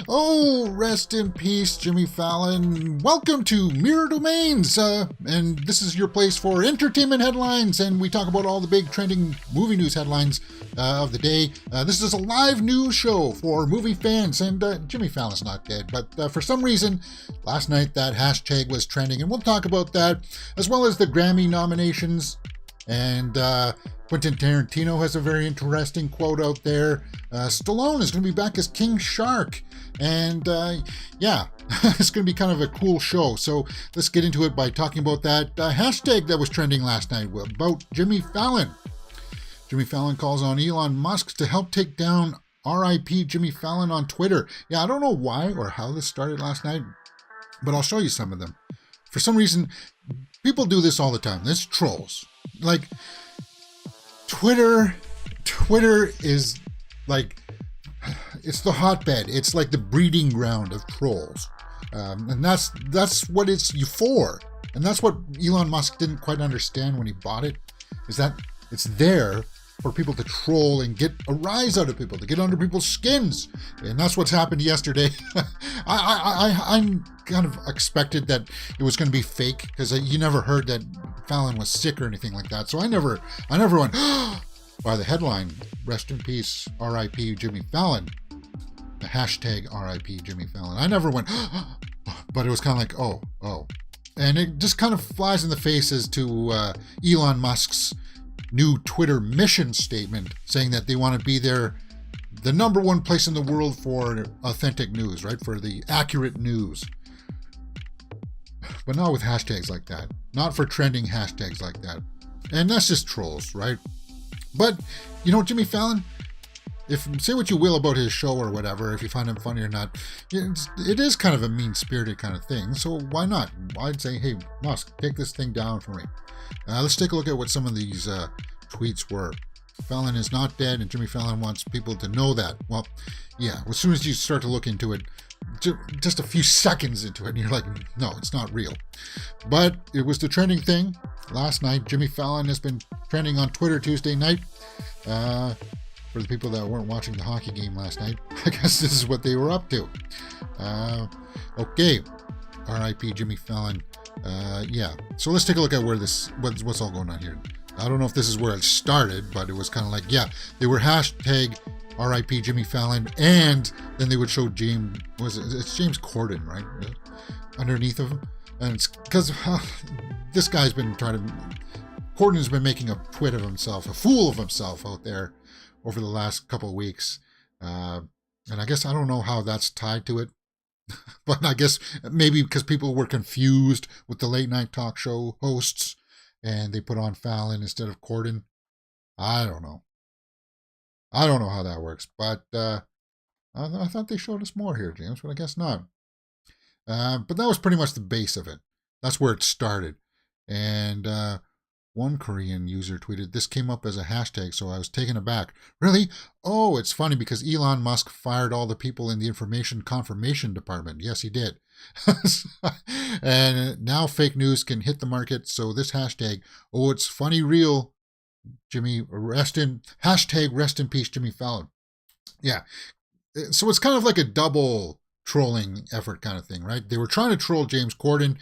Oh, rest in peace, Jimmy Fallon. Welcome to Mirror Domains, and this is your place for entertainment headlines, and we talk about all the big trending movie news headlines of the day. This is a live news show for movie fans, and Jimmy Fallon's not dead, but for some reason, last night that hashtag was trending, and we'll talk about that, as well as the Grammy nominations. And Quentin Tarantino has a very interesting quote out there. Stallone is going to be back as King Shark. And yeah, it's going to be kind of a cool show. So let's get into it by talking about that hashtag that was trending last night about Jimmy Fallon. Jimmy Fallon calls on Elon Musk to help take down RIP Jimmy Fallon on Twitter. Yeah, I don't know why or how this started last night, but I'll show you some of them. For some reason, people do this all the time. There's trolls. Like, Twitter is like, it's the hotbed. It's like the breeding ground of trolls. And that's what it's for. And that's what Elon Musk didn't quite understand when he bought it, is that it's there for people to troll and get a rise out of people, to get under people's skins. And that's what's happened yesterday. I'm kind of expected that it was going to be fake, because you never heard that Fallon was sick or anything like that. So I never went, by the headline, rest in peace, R.I.P. Jimmy Fallon. The hashtag R.I.P. Jimmy Fallon. I never went, but it was kind of like, oh. And it just kind of flies in the face as to Elon Musk's new Twitter mission statement, saying that they want to be the number one place in the world for authentic news, right? For the accurate news. But not with hashtags like that. Not for trending hashtags like that. And that's just trolls, right? But, you know, Jimmy Fallon, say what you will about his show or whatever, if you find him funny or not, it is kind of a mean-spirited kind of thing. So why not? I'd say, hey, Musk, take this thing down for me. Let's take a look at what some of these tweets were. Fallon is not dead, and Jimmy Fallon wants people to know that. Well, yeah, as soon as you start to look into it, just a few seconds into it, and you're like, no, it's not real. But it was the trending thing last night. Jimmy Fallon has been trending on Twitter Tuesday night. For the people that weren't watching the hockey game last night, I guess this is what they were up to. Okay, R.I.P. Jimmy Fallon. Yeah, so let's take a look at what's all going on here. I don't know if this is where it started, but it was kind of like, yeah, they were hashtag R.I.P. Jimmy Fallon, and then they would show it's James Corden, right? Underneath of him. And it's because this guy's been Corden's been making a twit of himself, a fool of himself out there over the last couple of weeks. And I guess I don't know how that's tied to it. But I guess maybe because people were confused with the late night talk show hosts and they put on Fallon instead of Corden. I don't know. I don't know how that works, but I thought they showed us more here, James, but I guess not. But that was pretty much the base of it. That's where it started. And one Korean user tweeted, "This came up as a hashtag, so I was taken aback." Really? Oh, it's funny because Elon Musk fired all the people in the information confirmation department. Yes, he did. And now fake news can hit the market, so this hashtag, oh, it's funny real, Jimmy, hashtag rest in peace, Jimmy Fallon. Yeah. So it's kind of like a double trolling effort kind of thing, right? They were trying to troll James Corden,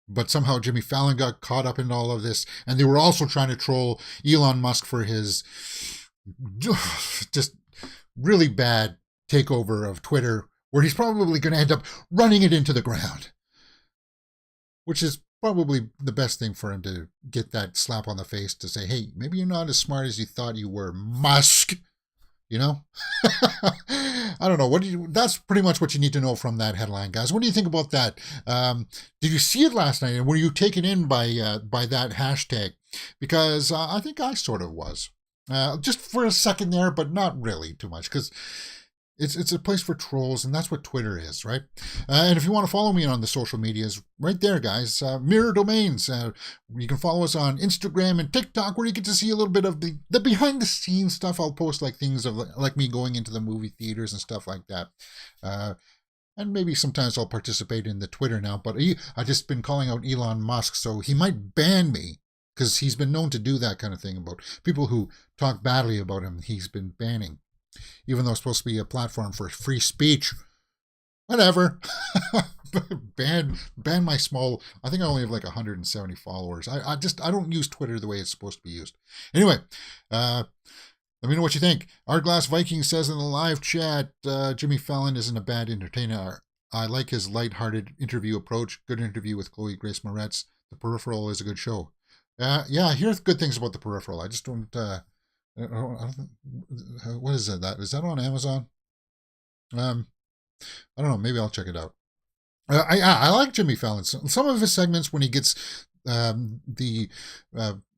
but somehow Jimmy Fallon got caught up in all of this. And they were also trying to troll Elon Musk for his just really bad takeover of Twitter, where he's probably going to end up running it into the ground. Which is probably the best thing for him, to get that slap on the face to say, hey, maybe you're not as smart as you thought you were, Musk. You know? I don't know. That's pretty much what you need to know from that headline, guys. What do you think about that? Did you see it last night? And were you taken in by that hashtag? Because I think I sort of was. Just for a second there, but not really too much. Because it's a place for trolls, and that's what Twitter is, right? And if you want to follow me on the social medias, right there, guys, Mirror Domains. You can follow us on Instagram and TikTok, where you get to see a little bit of the behind-the-scenes stuff. I'll post like things of like me going into the movie theaters and stuff like that. And maybe sometimes I'll participate in the Twitter now, but I've just been calling out Elon Musk, so he might ban me, because he's been known to do that kind of thing about people who talk badly about him. He's been banning. Even though it's supposed to be a platform for free speech, whatever. ban my small. I think I only have like 170 followers. I don't use Twitter the way it's supposed to be used. Anyway, let me know what you think. Our Glass Viking says in the live chat, Jimmy Fallon isn't a bad entertainer. I like his lighthearted interview approach. Good interview with Chloe Grace Moretz. The Peripheral is a good show. Yeah, I hear good things about The Peripheral. I just don't. What is it? Is that on Amazon? I don't know. Maybe I'll check it out. I like Jimmy Fallon. Some of his segments when he gets the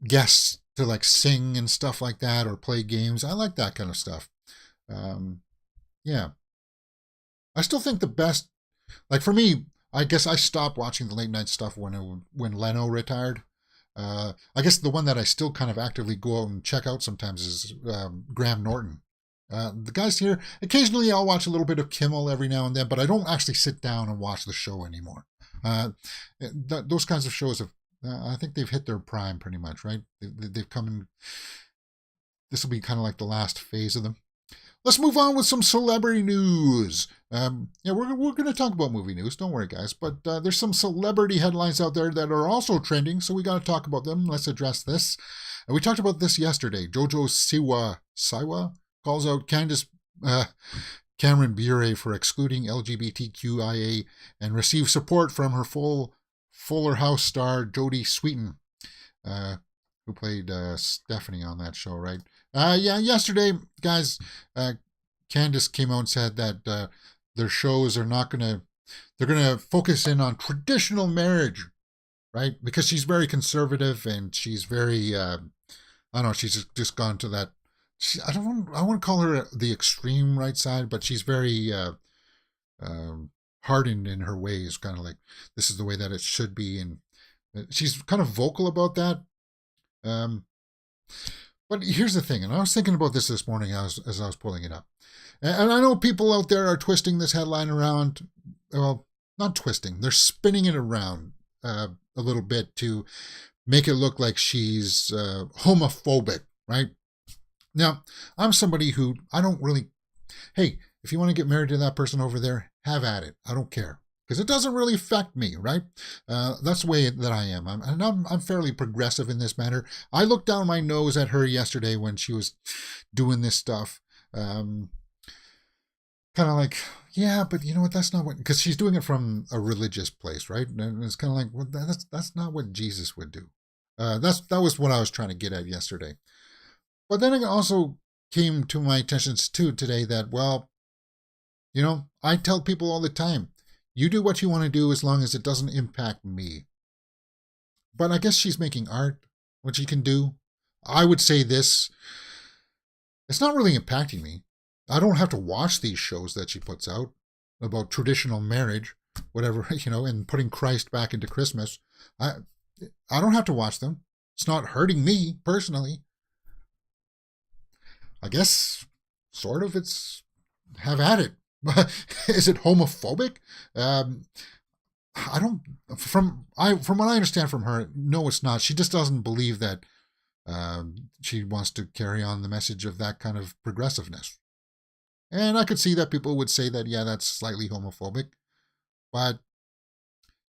guests to like sing and stuff like that or play games. I like that kind of stuff. Yeah. I still think the best, like for me, I guess I stopped watching the late night stuff when Leno retired. I guess the one that I still kind of actively go out and check out sometimes is Graham Norton. The guys here, occasionally I'll watch a little bit of Kimmel every now and then, but I don't actually sit down and watch the show anymore. Those kinds of shows have, I think they've hit their prime pretty much, right? They've come in, this will be kind of like the last phase of them. Let's move on with some celebrity news. Yeah, we're going to talk about movie news. Don't worry, guys. But there's some celebrity headlines out there that are also trending, so we got to talk about them. Let's address this. And we talked about this yesterday. Jojo Siwa calls out Candace Cameron Bure for excluding LGBTQIA and receives support from her Fuller House star Jodie Sweetin, who played Stephanie on that show, right? Yeah, yesterday, guys, Candace came out and said that their shows are not they're going to focus in on traditional marriage, right? Because she's very conservative and she's very, I don't know, she's just gone to that. I want to call her the extreme right side, but she's very hardened in her ways, kind of like this is the way that it should be, and she's kind of vocal about that. But here's the thing, and I was thinking about this morning as I was pulling it up, and I know people out there are twisting this headline around. Well, not twisting; they're spinning it around a little bit to make it look like she's homophobic, right? Now, I'm somebody who I don't really, hey, if you want to get married to that person over there, have at it. I don't care. Because it doesn't really affect me, right? That's the way that I am. I'm fairly progressive in this matter. I looked down my nose at her yesterday when she was doing this stuff. Kind of like, yeah, but you know what? That's not what, because she's doing it from a religious place, right? And it's kind of like, well, that's not what Jesus would do. That was what I was trying to get at yesterday. But then it also came to my attention too today that, well, you know, I tell people all the time, you do what you want to do as long as it doesn't impact me. But I guess she's making art, what she can do. I would say this, it's not really impacting me. I don't have to watch these shows that she puts out about traditional marriage, whatever, you know, and putting Christ back into Christmas. I don't have to watch them. It's not hurting me personally. I guess, sort of, it's have at it. Is it homophobic? I don't. From what I understand from her, no, it's not. She just doesn't believe that she wants to carry on the message of that kind of progressiveness. And I could see that people would say that, yeah, that's slightly homophobic. But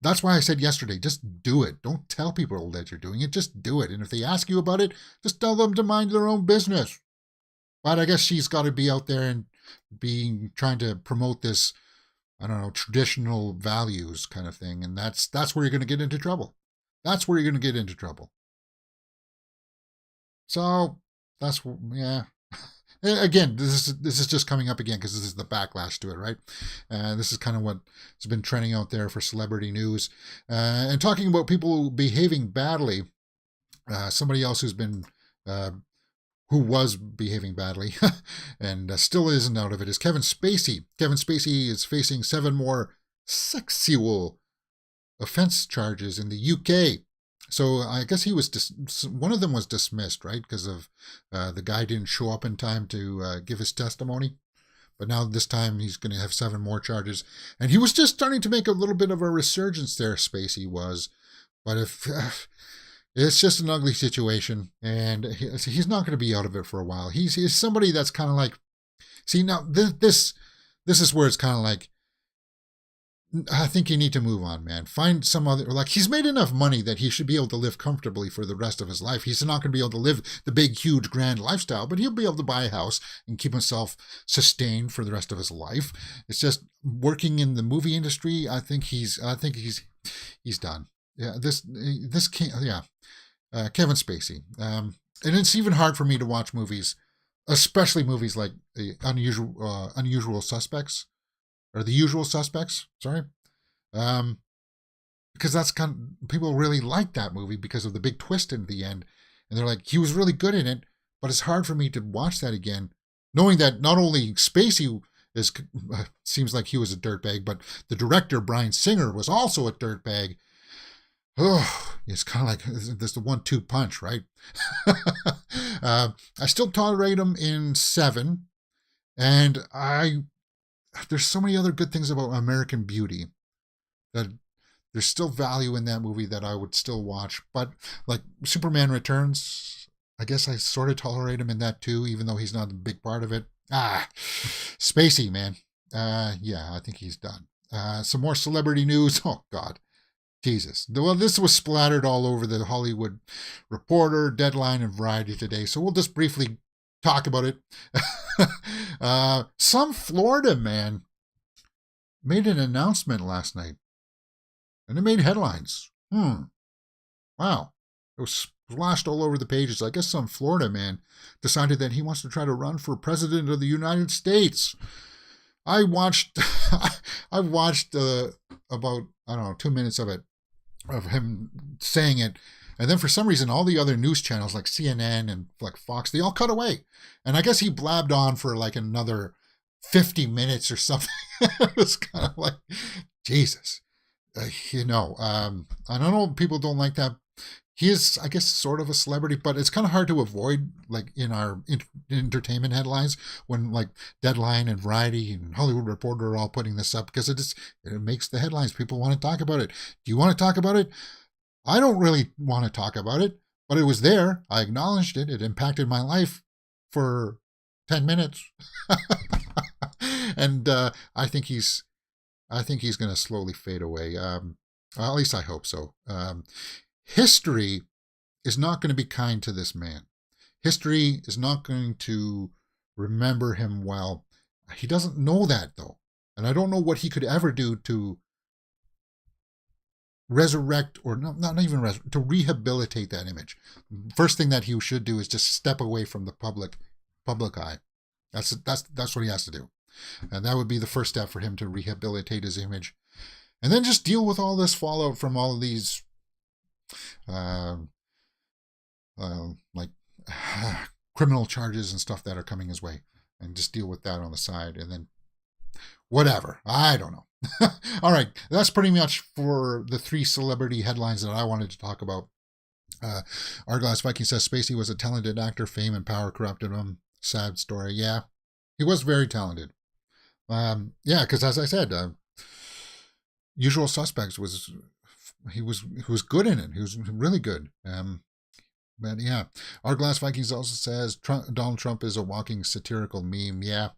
that's why I said yesterday, just do it. Don't tell people that you're doing it. Just do it. And if they ask you about it, just tell them to mind their own business. But I guess she's got to be out there and trying to promote this, I don't know, traditional values kind of thing. And that's where you're going to get into trouble. That's where you're going to get into trouble. So that's, yeah. Again, this is just coming up again because this is the backlash to it, right? This is kind of what has been trending out there for celebrity news. And talking about people behaving badly, somebody else who was behaving badly and still isn't out of it is Kevin Spacey. Kevin Spacey is facing 7 more sexual offense charges in the UK. So I guess one of them was dismissed, right? Because of the guy didn't show up in time to give his testimony. But now this time he's going to have 7 more charges. And he was just starting to make a little bit of a resurgence there, Spacey was. But if it's just an ugly situation, and he's not going to be out of it for a while. He's somebody that's kind of like, see, now this is where it's kind of like, I think you need to move on, man. Find some other, like, he's made enough money that he should be able to live comfortably for the rest of his life. He's not going to be able to live the big, huge, grand lifestyle, but he'll be able to buy a house and keep himself sustained for the rest of his life. It's just working in the movie industry. He's done. Yeah, this can't, yeah. Kevin Spacey. And it's even hard for me to watch movies, especially movies like Unusual Suspects, or The Usual Suspects. Sorry, because that's kind of, people really like that movie because of the big twist in the end, and they're like, he was really good in it. But it's hard for me to watch that again, knowing that not only Spacey seems like he was a dirtbag, but the director Bryan Singer was also a dirtbag. Oh, it's kind of like there's the 1-2 punch, right? I still tolerate him in Seven, and there's so many other good things about American Beauty that there's still value in that movie that I would still watch. But like Superman Returns, I guess I sort of tolerate him in that too, even though he's not a big part of it. Spacey, man. Yeah, I think he's done. Some more celebrity news. Oh God. Jesus. Well, this was splattered all over the Hollywood Reporter, Deadline, and Variety today, so we'll just briefly talk about it. Some Florida man made an announcement last night, and it made headlines. Wow. It was splashed all over the pages. I guess some Florida man decided that he wants to try to run for president of the United States. I watched about, I don't know, 2 minutes of him saying it, and then for some reason all the other news channels like CNN and like Fox, they all cut away, and I guess he blabbed on for like another 50 minutes or something. It was kind of like, Jesus, I don't know, people don't like that. He is, I guess, sort of a celebrity, but it's kind of hard to avoid, like, in our entertainment headlines when, like, Deadline and Variety and Hollywood Reporter are all putting this up, because it makes the headlines. People want to talk about it. Do you want to talk about it? I don't really want to talk about it, but it was there. I acknowledged it. It impacted my life for 10 minutes. And I think he's going to slowly fade away. At least I hope so. History is not going to be kind to this man. History is not going to remember him well. He doesn't know that, though. And I don't know what he could ever do to resurrect, or not even resurrect, to rehabilitate that image. First thing that he should do is just step away from the public eye. That's what he has to do. And that would be the first step for him to rehabilitate his image. And then just deal with all this fallout from all of these like criminal charges and stuff that are coming his way, and just deal with that on the side, and then whatever. I don't know. All right, that's pretty much for the 3 celebrity headlines that I wanted to talk about. Arglass Viking says Spacey was a talented actor. Fame and power corrupted him. Sad story. Yeah, he was very talented. Yeah, because as I said, Usual Suspects was good in it. He was really good. But yeah, Our Glass Vikings also says Donald Trump is a walking satirical meme. Yeah,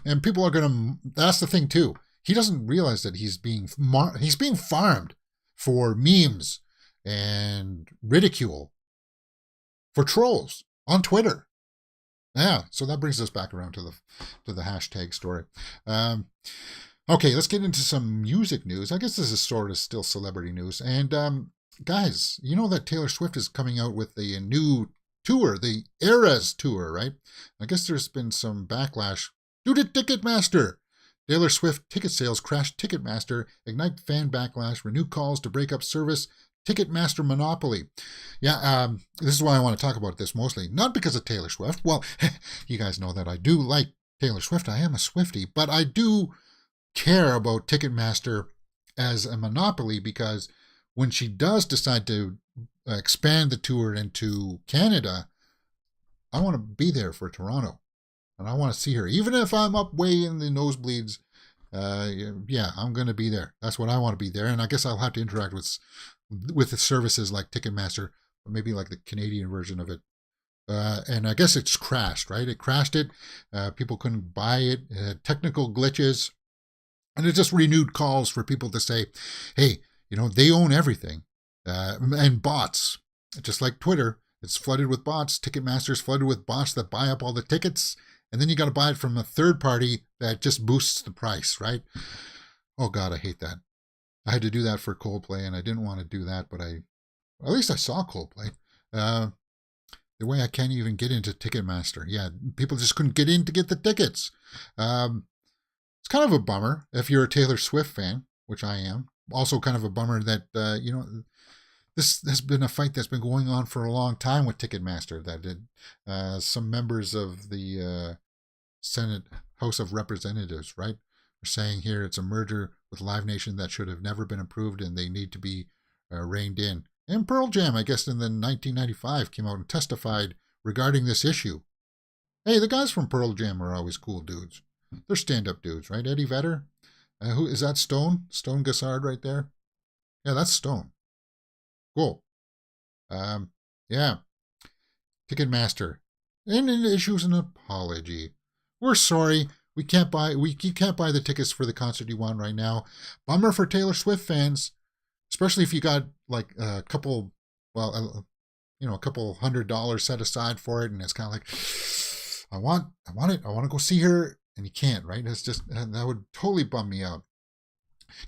and people are gonna. That's the thing too. He doesn't realize that he's being farmed for memes and ridicule for trolls on Twitter. Yeah, so that brings us back around to the hashtag story. Okay, let's get into some music news. I guess this is sort of still celebrity news. And guys, you know that Taylor Swift is coming out with a new tour, the Eras Tour, right? I guess there's been some backlash due to Ticketmaster. Taylor Swift ticket sales crashed Ticketmaster, ignite fan backlash, renew calls to break up service, Ticketmaster monopoly. Yeah, this is why I want to talk about this mostly. Not because of Taylor Swift. Well, you guys know that I do like Taylor Swift. I am a Swiftie, but I do care about Ticketmaster as a monopoly, because when she does decide to expand the tour into Canada, I want to be there for Toronto, and I want to see her, even if I'm up way in the nosebleeds. Yeah, I'm going to be there. That's what I want to be there, and I guess I'll have to interact with the services like Ticketmaster, or maybe like the Canadian version of it. And I guess it's crashed, right? It crashed it. People couldn't buy it. Technical glitches. And it just renewed calls for people to say, hey, they own everything. And bots, just like Twitter, it's flooded with bots. Ticketmaster's flooded with bots that buy up all the tickets. And then you got to buy it from a third party that just boosts the price, right? Oh, God, I hate that. I had to do that for Coldplay, and I didn't want to do that, but at least I saw Coldplay. The way I can't even get into Ticketmaster. Yeah, people just couldn't get in to get the tickets. It's kind of a bummer if you're a Taylor Swift fan, which I am. Also kind of a bummer that, this has been a fight that's been going on for a long time with Ticketmaster. That some members of the Senate House of Representatives, right, are saying here it's a merger with Live Nation that should have never been approved and they need to be reined in. And Pearl Jam, I guess in the 1995, came out and testified regarding this issue. Hey, the guys from Pearl Jam are always cool dudes. They're stand-up dudes, right? Eddie Vedder? Who is that? Stone? Stone Gossard right there? Yeah, that's Stone. Cool. Yeah. Ticketmaster. And it issues an apology. We're sorry. You can't buy the tickets for the concert you want right now. Bummer for Taylor Swift fans, especially if you got like a couple $100 set aside for it, and it's kind of like, I want it. I want to go see her, and you can't, right? It's just, that would totally bum me out.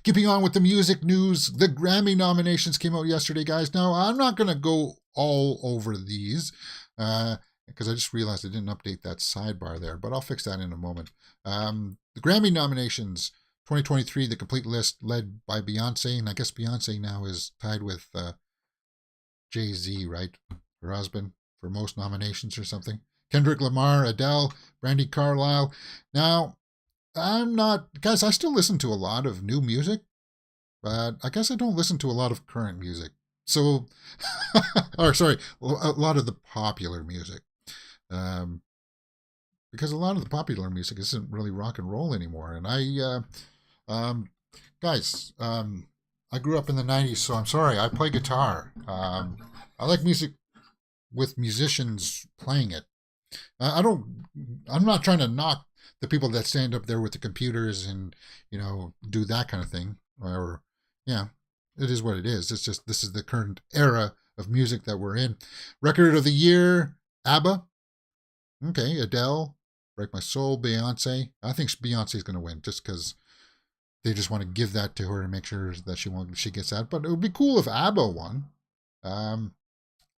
Keeping on with the music news, the Grammy nominations came out yesterday, guys. Now, I'm not going to go all over these because I just realized I didn't update that sidebar there, but I'll fix that in a moment. The Grammy nominations 2023, the complete list led by Beyonce, and I guess Beyonce now is tied with Jay-Z, right? Her husband, for most nominations or something. Kendrick Lamar, Adele, Brandy Carlisle. Now, guys, I still listen to a lot of new music, but I guess I don't listen to a lot of current music. So, a lot of the popular music. Because a lot of the popular music isn't really rock and roll anymore. And I grew up in the 90s, so I'm sorry, I play guitar. I like music with musicians playing it. I'm not trying to knock the people that stand up there with the computers and, do that kind of thing. It is what it is. It's just, this is the current era of music that we're in. Record of the year, ABBA. Okay, Adele, Break My Soul, Beyonce. I think Beyonce's going to win just because they just want to give that to her and make sure that she gets that. But it would be cool if ABBA won.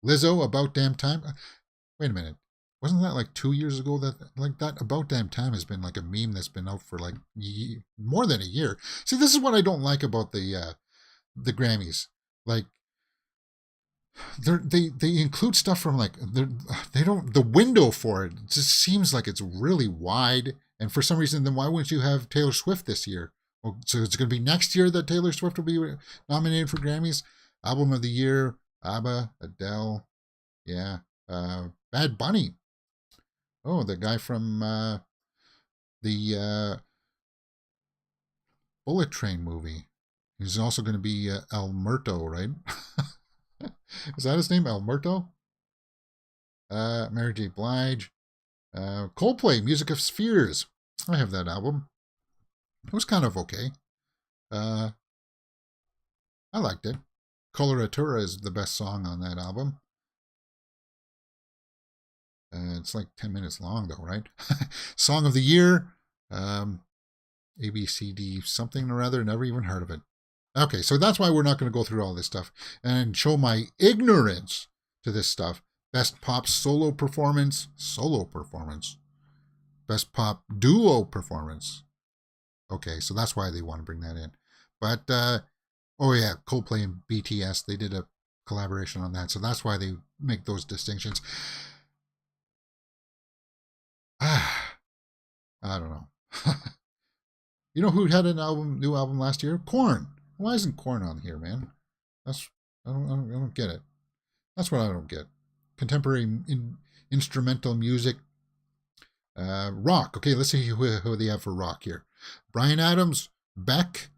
Lizzo, About Damn Time. Wait a minute. Wasn't that like 2 years ago that About Damn Time has been like a meme that's been out for like more than a year? See, this is what I don't like about the Grammys. Like, they include stuff from like the window for it just seems like it's really wide. And for some reason, then why wouldn't you have Taylor Swift this year? Well, so it's going to be next year that Taylor Swift will be nominated for Grammys. Album of the year, ABBA, Adele, yeah, Bad Bunny. Oh, the guy from the Bullet Train movie. He's also going to be Alberto, right? Is that his name, Alberto? Mary J. Blige. Coldplay, Music of Spheres. I have that album. It was kind of okay. I liked it. Coloratura is the best song on that album. It's like 10 minutes long, though, right? Song of the Year, ABCD something or other, never even heard of it. Okay, so that's why we're not going to go through all this stuff and show my ignorance to this stuff. Best Pop Solo Performance. Best Pop Duo Performance. Okay, so that's why they want to bring that in. But, Coldplay and BTS, they did a collaboration on that, so that's why they make those distinctions. I don't know. You know who had a new album last year? Korn. Why isn't Korn on here, man? I don't get it. That's what I don't get. Contemporary instrumental music. Rock. Okay, let's see who they have for rock here. Bryan Adams, Beck,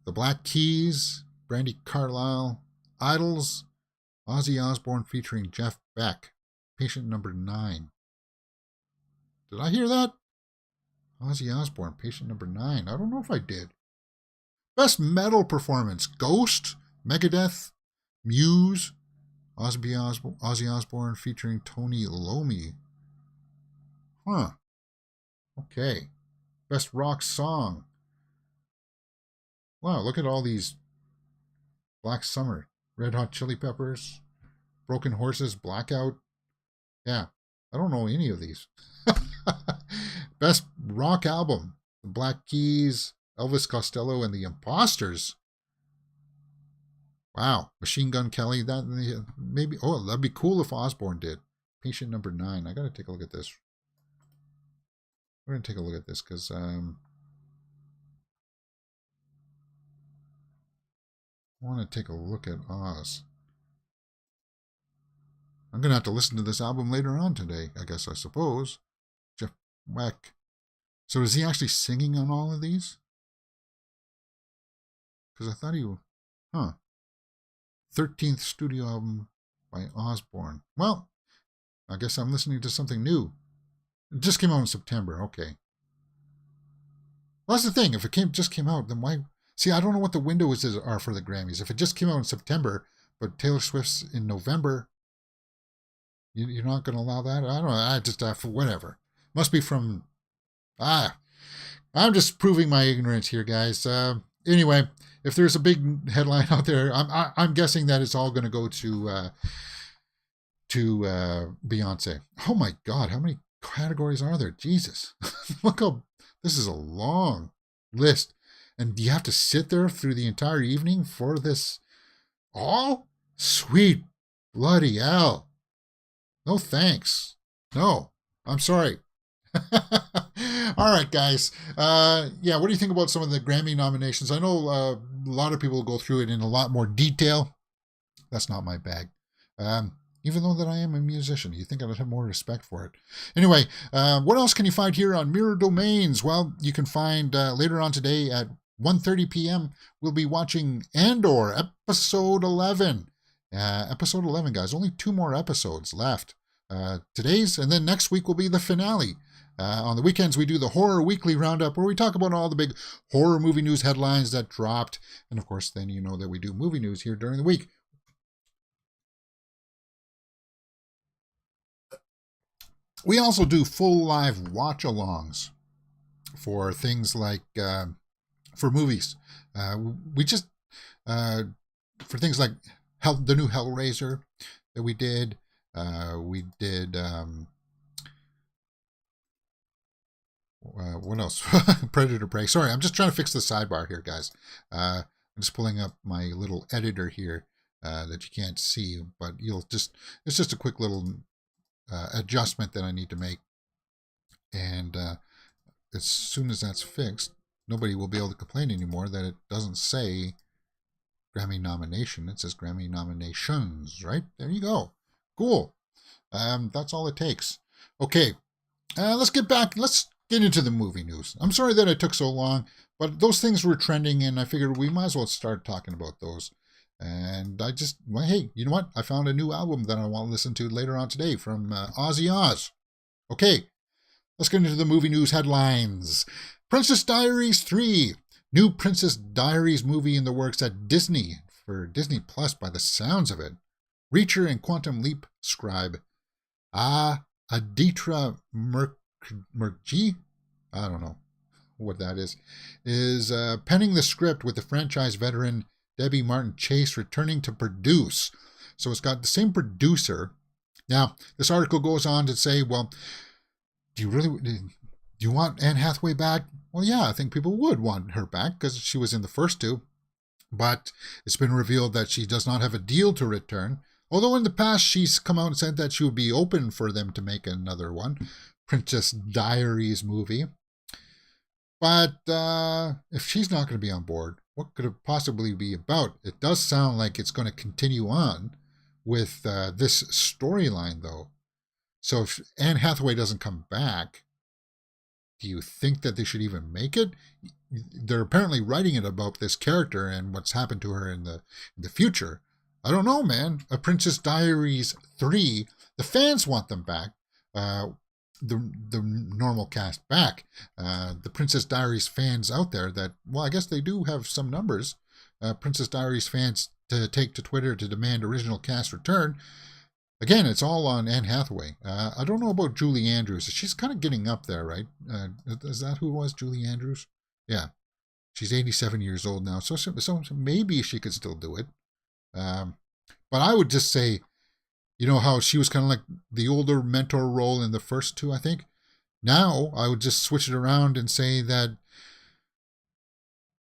The Black Keys, Brandy Carlisle, Idols, Ozzy Osbourne featuring Jeff Beck. Patient number 9. Did I hear that? Ozzy Osbourne, Patient number 9. I don't know if I did. Best metal performance: Ghost, Megadeth, Muse, Ozzy Osbourne featuring Tony Iommi. Huh. Okay. Best rock song. Wow, look at all these. Black Summer, Red Hot Chili Peppers, Broken Horses, Blackout. Yeah, I don't know any of these. Best rock album: The Black Keys, Elvis Costello, and the Imposters. Wow, Machine Gun Kelly. That maybe. Oh, that'd be cool if Osbourne did. Patient number 9. I gotta take a look at this. We're gonna take a look at this because I want to take a look at Oz. I'm gonna have to listen to this album later on today. I suppose. Jeff Beck. So is he actually singing on all of these? Because I thought he, 13th studio album by Osbourne. Well, I guess I'm listening to something new. It just came out in September. Okay. Well, that's the thing. If it just came out, then why? See, I don't know what the windows are for the Grammys. If it just came out in September, but Taylor Swift's in November, you're not going to allow that? I don't know. I just, whatever. Must be from, I'm just proving my ignorance here, guys. Anyway, if there's a big headline out there, I'm guessing that it's all going to go to Beyonce. Oh my God, how many categories are there? Jesus, look how this is a long list, and you have to sit there through the entire evening for this. All sweet bloody hell! No thanks. No, I'm sorry. All right, guys. Yeah, what do you think about some of the Grammy nominations? I know a lot of people go through it in a lot more detail. That's not my bag. Even though that I am a musician, you think I'd have more respect for it. Anyway, what else can you find here on Mirror Domains? Well, you can find later on today at 1:30 p.m. we'll be watching Andor, episode 11. Episode 11, guys. Only 2 more episodes left. Today's, and then next week will be the finale. On the weekends, we do the Horror Weekly Roundup, where we talk about all the big horror movie news headlines that dropped. And of course, then you know that we do movie news here during the week. We also do full live watch-alongs for things like, for movies. We just, for things like the new Hellraiser that we did. What else? Predator Prey. Sorry, I'm just trying to fix the sidebar here, guys. I'm just pulling up my little editor here that you can't see, but it's just a quick little adjustment that I need to make. And as soon as that's fixed, nobody will be able to complain anymore that it doesn't say Grammy nomination. It says Grammy nominations, right? There you go. Cool. That's all it takes. Okay. Let's get into the movie news. I'm sorry that it took so long, but those things were trending, and I figured we might as well start talking about those. And hey, you know what? I found a new album that I want to listen to later on today from Ozzy Oz. Okay, let's get into the movie news headlines. Princess Diaries 3. New Princess Diaries movie in the works at Disney, for Disney Plus by the sounds of it. Reacher and Quantum Leap scribe Aditra Mukherjee, I don't know what that is penning the script with the franchise veteran Debbie Martin Chase returning to produce. So it's got the same producer. Now, this article goes on to say, well, do you want Anne Hathaway back? Well, yeah, I think people would want her back because she was in the first 2. But it's been revealed that she does not have a deal to return. Although in the past she's come out and said that she would be open for them to make another one, Princess Diaries movie. But if she's not going to be on board, what could it possibly be about? It does sound like it's going to continue on with this storyline, though. So if Anne Hathaway doesn't come back, do you think that they should even make it? They're apparently writing it about this character and what's happened to her in the future. I don't know, man. A Princess Diaries 3, the fans want them back. the normal cast back. The Princess Diaries fans out there that, well, I guess they do have some numbers. Princess Diaries fans to take to Twitter to demand original cast return. Again, it's all on Anne Hathaway. I don't know about Julie Andrews. She's kind of getting up there, right? Is that who it was, Julie Andrews? Yeah. She's 87 years old now, so maybe she could still do it. But I would just say, you know how she was kind of like the older mentor role in the first two, I think? Now, I would just switch it around and say that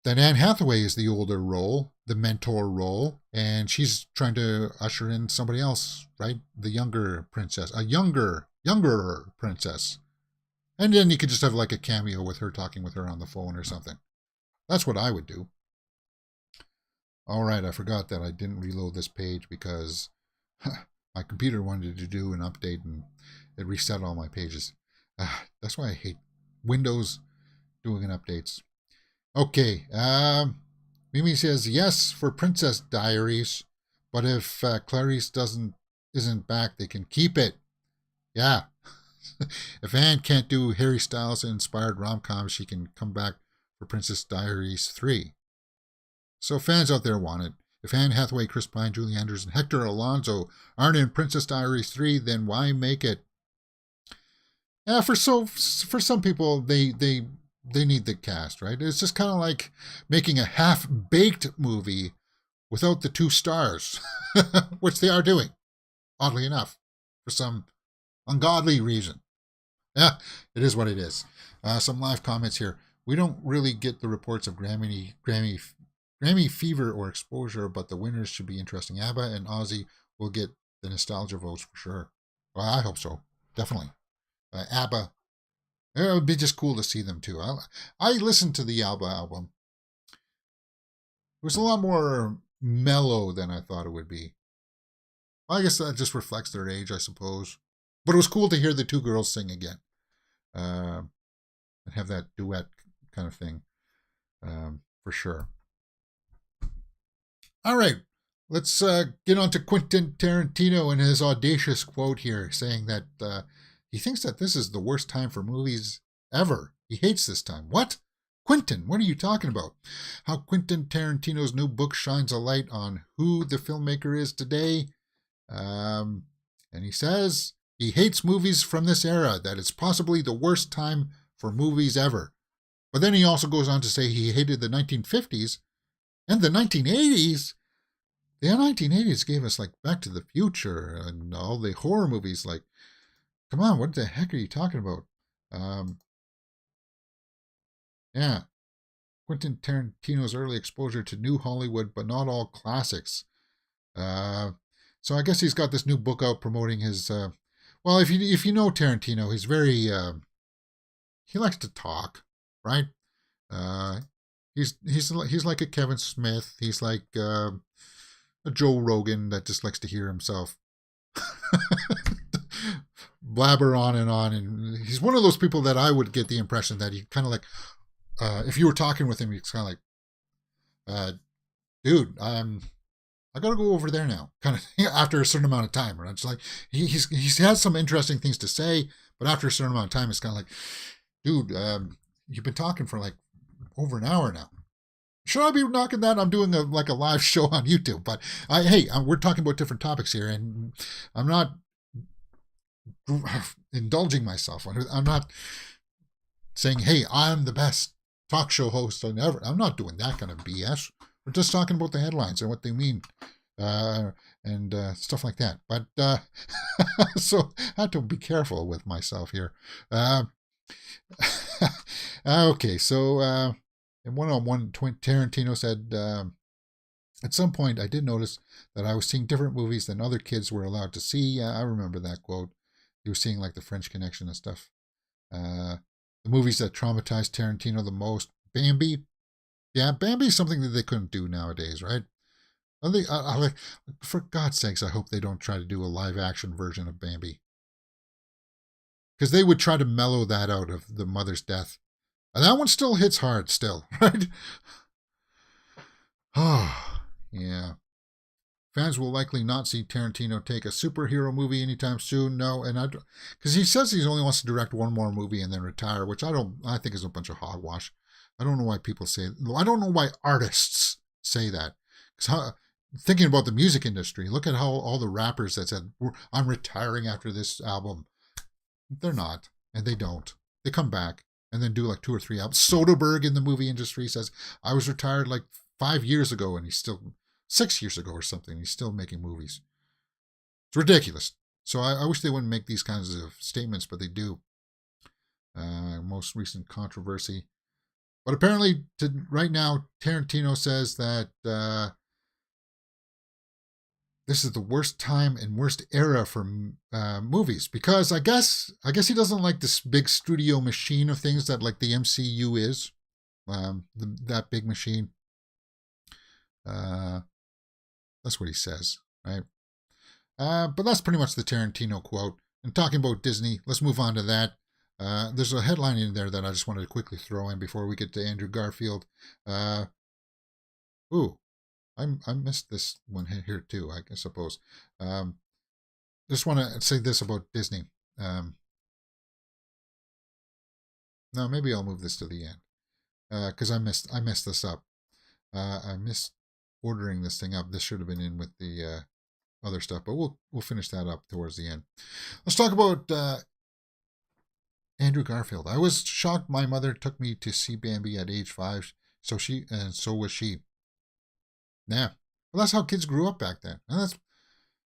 Anne Hathaway is the older role, the mentor role, and she's trying to usher in somebody else, right? The younger princess, a younger princess. And then you could just have like a cameo with her talking with her on the phone or something. That's what I would do. All right, I forgot that I didn't reload this page because my computer wanted to do an update and it reset all my pages. That's why I hate Windows doing updates. Okay, Mimi says yes for Princess Diaries, but if Clarice isn't back, they can keep it. Yeah. If Anne can't do Harry Styles inspired rom-coms, she can come back for Princess Diaries 3. So fans out there want it. If Anne Hathaway, Chris Pine, Julie Andrews, and Hector Alonso aren't in Princess Diaries 3, then why make it? Yeah, for some people, they need the cast, right? It's just kind of like making a half-baked movie without the two stars, which they are doing, oddly enough, for some ungodly reason. Yeah, it is what it is. Some live comments here. We don't really get the reports of Grammy fever or exposure, but the winners should be interesting. ABBA and Ozzy will get the nostalgia votes for sure. Well, I hope so. Definitely. ABBA. It would be just cool to see them too. I listened to the ABBA album. It was a lot more mellow than I thought it would be. I guess that just reflects their age, I suppose. But it was cool to hear the two girls sing again. And have that duet kind of thing. For sure. All right. Let's get on to Quentin Tarantino and his audacious quote here, saying that he thinks that this is the worst time for movies ever. He hates this time. What? Quentin, what are you talking about? How Quentin Tarantino's new book shines a light on who the filmmaker is today. And he says he hates movies from this era, that it's possibly the worst time for movies ever. But then he also goes on to say he hated the 1950s and the 1980s. The 1980s gave us like Back to the Future and all the horror movies. Like, come on, what the heck are you talking about? Yeah. Quentin Tarantino's early exposure to new Hollywood, but not all classics. So I guess he's got this new book out promoting his. Well, if you know Tarantino, he's very. He likes to talk, right? He's like a Kevin Smith. He's like a Joe Rogan that just likes to hear himself blabber on, and he's one of those people that I would get the impression that he kind of like. If you were talking with him, he's kind of like, dude, I gotta go over there now, kind of thing, after a certain amount of time. Right? It's like he has some interesting things to say, but after a certain amount of time, it's kind of like, dude, you've been talking for like over an hour now. Should I be knocking that? I'm doing a live show on YouTube, but we're talking about different topics here, and I'm not indulging myself. I'm not saying, hey, I'm the best talk show host ever. I'm not doing that kind of BS. We're just talking about the headlines and what they mean, and stuff like that. But so I have to be careful with myself here. Okay, so in one-on-one, Tarantino said, at some point I did notice that I was seeing different movies than other kids were allowed to see. Yeah, I remember that quote. He was seeing like The French Connection and stuff. The movies that traumatized Tarantino the most, Bambi. Yeah, Bambi is something that they couldn't do nowadays, right? For God's sakes, I hope they don't try to do a live-action version of Bambi. Because they would try to mellow that out of the mother's death. And that one still hits hard, still, right? Oh, yeah. Fans will likely not see Tarantino take a superhero movie anytime soon. No, and because he says he only wants to direct one more movie and then retire, which I think is a bunch of hogwash. I don't know why people say. I don't know why artists say that. Because thinking about the music industry, look at how all the rappers that said I'm retiring after this album, they're not, and they don't. They come back and then do like 2 or 3 albums. Soderbergh in the movie industry says I was retired like 5 years ago, and he's still 6 years ago or something. He's still making movies. It's ridiculous. So I wish they wouldn't make these kinds of statements, but they do. Most recent controversy. But apparently, right now, Tarantino says that this is the worst time and worst era for movies, because I guess he doesn't like this big studio machine of things that like the MCU is, that big machine. That's what he says, right? But that's pretty much the Tarantino quote. And talking about Disney, let's move on to that. There's a headline in there that I just wanted to quickly throw in before we get to Andrew Garfield. I missed this one here too, I suppose. Just want to say this about Disney. No, maybe I'll move this to the end because I messed this up. I missed ordering this thing up. This should have been in with the other stuff, but we'll finish that up towards the end. Let's talk about Andrew Garfield. I was shocked. My mother took me to see Bambi at age 5, so was she. Yeah, well, that's how kids grew up back then, and that's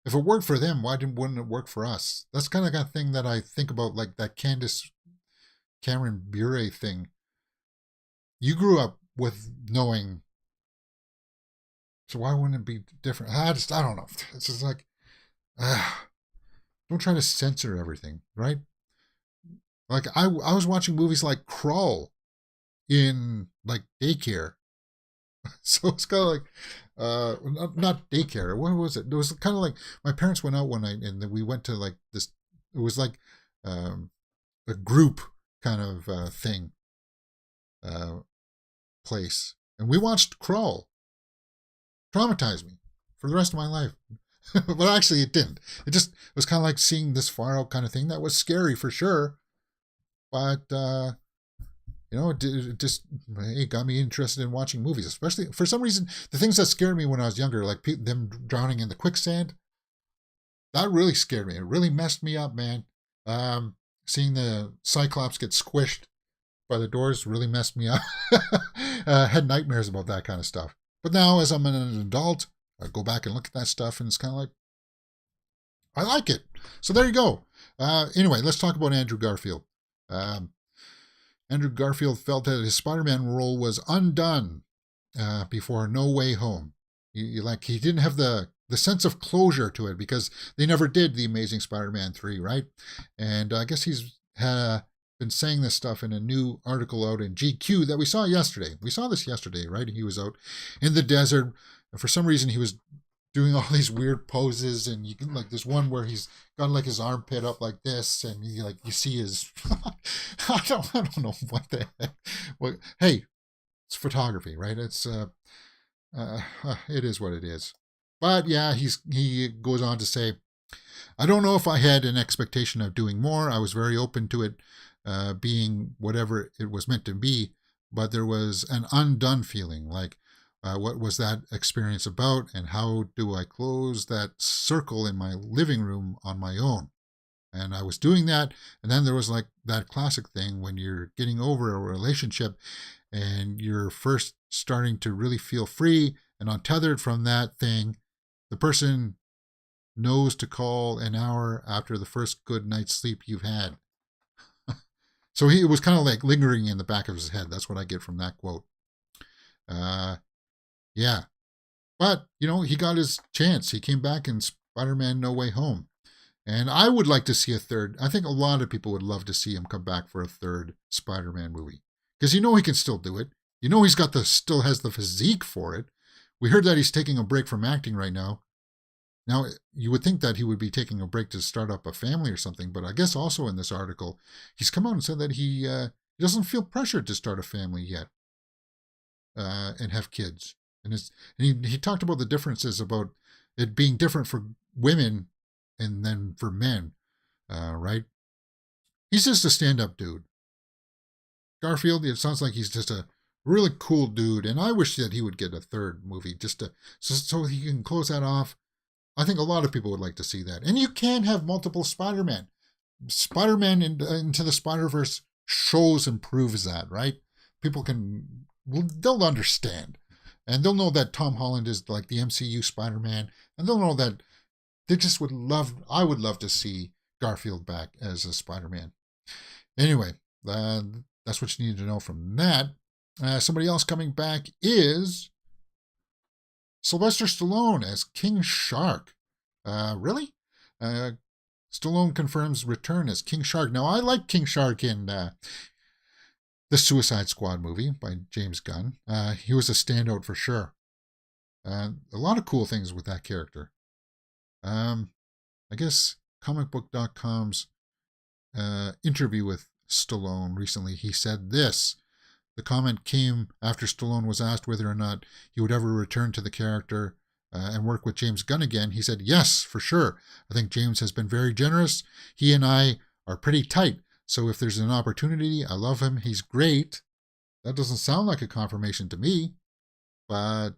if it worked for them, wouldn't it work for us? That's kind of thing that I think about, like that Candace Cameron Bure thing. You grew up with knowing, so why wouldn't it be different? I don't know. It's just like, don't try to censor everything, right? Like I was watching movies like Crawl in like daycare. So it's kind of like, not daycare. What was it? It was kind of like my parents went out one night and we went to like this. It was like a group kind of thing, place, and we watched Crawl. Traumatized me for the rest of my life. But actually, it didn't. It was kind of like seeing this far out kind of thing. That was scary for sure, but it just got me interested in watching movies, especially for some reason. The things that scared me when I was younger, like them drowning in the quicksand, that really scared me. It really messed me up, man. Seeing the Cyclops get squished by the doors really messed me up. Had nightmares about that kind of stuff. But now, as I'm an adult, I go back and look at that stuff, and it's kind of like, I like it. So there you go. Anyway, let's talk about Andrew Garfield. Andrew Garfield felt that his Spider-Man role was undone before No Way Home. He didn't have the sense of closure to it because they never did The Amazing Spider-Man 3, right? And I guess he's been saying this stuff in a new article out in GQ that we saw yesterday. We saw this yesterday, right? He was out in the desert. And for some reason, he was doing all these weird poses, and you can like there's one where he's got like his armpit up like this, and you see his I don't know what the heck. Well, hey, it's photography, right? It's it is what it is. But yeah, he goes on to say, I don't know if I had an expectation of doing more. I was very open to it being whatever it was meant to be, but there was an undone feeling, like what was that experience about, and how do I close that circle in my living room on my own? And I was doing that, and then there was like that classic thing when you're getting over a relationship and you're first starting to really feel free and untethered from that thing. The person knows to call an hour after the first good night's sleep you've had. So it was kind of like lingering in the back of his head. That's what I get from that quote. Yeah. But, he got his chance. He came back in Spider-Man No Way Home. And I would like to see a third. I think a lot of people would love to see him come back for a third Spider-Man movie. Because he can still do it. He's still has the physique for it. We heard that he's taking a break from acting right now. Now, you would think that he would be taking a break to start up a family or something, but I guess also in this article, he's come out and said that he doesn't feel pressured to start a family yet and have kids. And he talked about the differences about it being different for women and then for men, right? He's just a stand-up dude. Garfield, it sounds like he's just a really cool dude, and I wish that he would get a third movie just to so he can close that off. I think a lot of people would like to see that. And you can have multiple Spider-Man. Spider-Man into the Spider-Verse shows and proves that, right? People they'll understand. And they'll know that Tom Holland is like the MCU Spider-Man. And they'll know that I would love to see Garfield back as a Spider-Man. Anyway, that's what you need to know from that. Somebody else coming back is Sylvester Stallone as King Shark. Really? Stallone confirms return as King Shark. Now, I like King Shark in the Suicide Squad movie by James Gunn. He was a standout for sure. A lot of cool things with that character. I guess comicbook.com's interview with Stallone recently, he said this. The comment came after Stallone was asked whether or not he would ever return to the character and work with James Gunn again. He said, yes, for sure. I think James has been very generous. He and I are pretty tight. So if there's an opportunity, I love him. He's great. That doesn't sound like a confirmation to me. But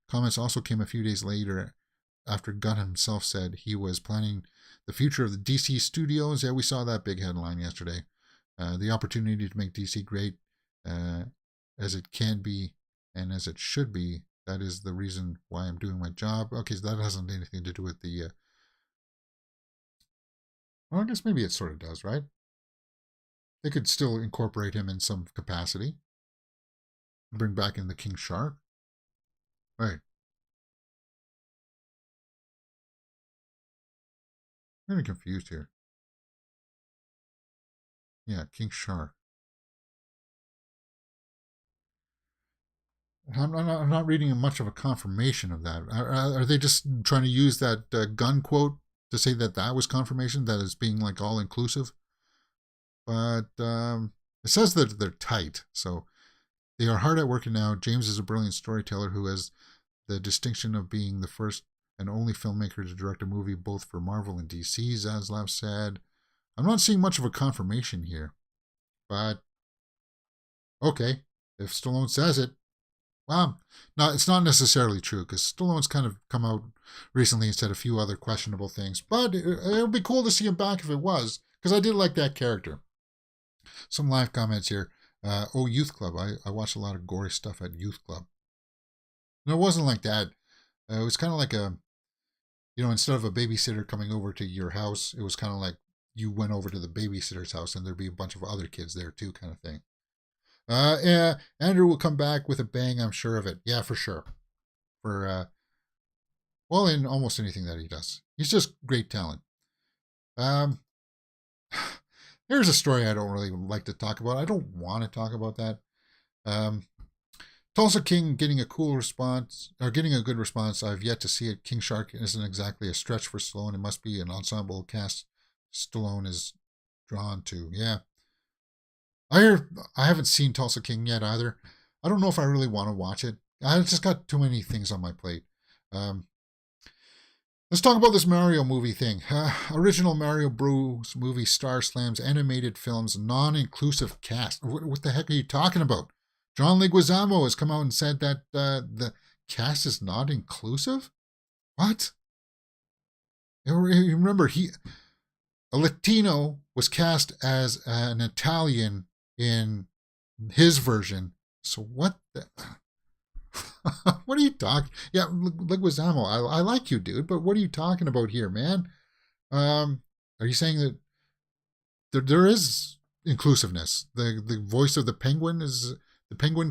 comments also came a few days later after Gunn himself said he was planning the future of the DC studios. Yeah, we saw that big headline yesterday. The opportunity to make DC great as it can be and as it should be. That is the reason why I'm doing my job. Okay, so that hasn't anything to do with the... well, I guess maybe it sort of does, right? They could still incorporate him in some capacity. Bring back in the King Shark. Right. I'm really confused here. Yeah, King Shark. I'm not reading much of a confirmation of that. Are they just trying to use that Gunn quote to say that was confirmation, that it's being like all inclusive? But it says that they're tight, so they are hard at work now. James is a brilliant storyteller who has the distinction of being the first and only filmmaker to direct a movie both for Marvel and DC, Zaslav said. I'm not seeing much of a confirmation here, but okay, if Stallone says it. Well, no, it's not necessarily true because Stallone's kind of come out recently and said a few other questionable things. But it would be cool to see him back if it was, because I did like that character. Some live comments here. Youth Club. I watched a lot of gory stuff at Youth Club. No, it wasn't like that. It was kind of like instead of a babysitter coming over to your house, it was kind of like you went over to the babysitter's house and there'd be a bunch of other kids there too, kind of thing. Yeah, Andrew will come back with a bang, I'm sure of it. Yeah, for sure. In almost anything that he does. He's just great talent. Here's a story I don't really like to talk about. I don't want to talk about that. Tulsa King getting a cool response, or getting a good response. I've yet to see it. King Shark isn't exactly a stretch for Stallone. It must be an ensemble cast Stallone is drawn to. Yeah. I haven't seen Tulsa King yet either. I don't know if I really want to watch it. I just got too many things on my plate. Let's talk about this Mario movie thing. Original Mario Bros. Movie star slams animated film's non-inclusive cast. What the heck are you talking about? John Leguizamo has come out and said that the cast is not inclusive? What? Remember, a Latino was cast as an Italian in his version. So what the... what are you talking? Yeah, Leguizamo, I like you, dude, but what are you talking about here, man? Are you saying that there is inclusiveness? The voice of the Penguin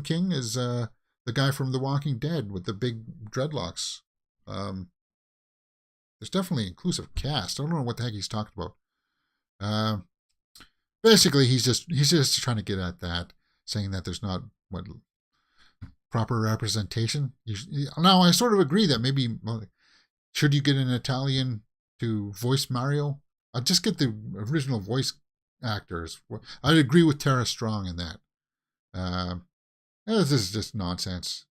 King is the guy from The Walking Dead with the big dreadlocks. There's definitely an inclusive cast. I don't know what the heck he's talking about. Basically, he's just trying to get at that, saying that there's not proper representation. Now, I sort of agree that maybe should you get an Italian to voice Mario? I'll just get the original voice actors. I'd agree with Tara Strong in that. This is just nonsense.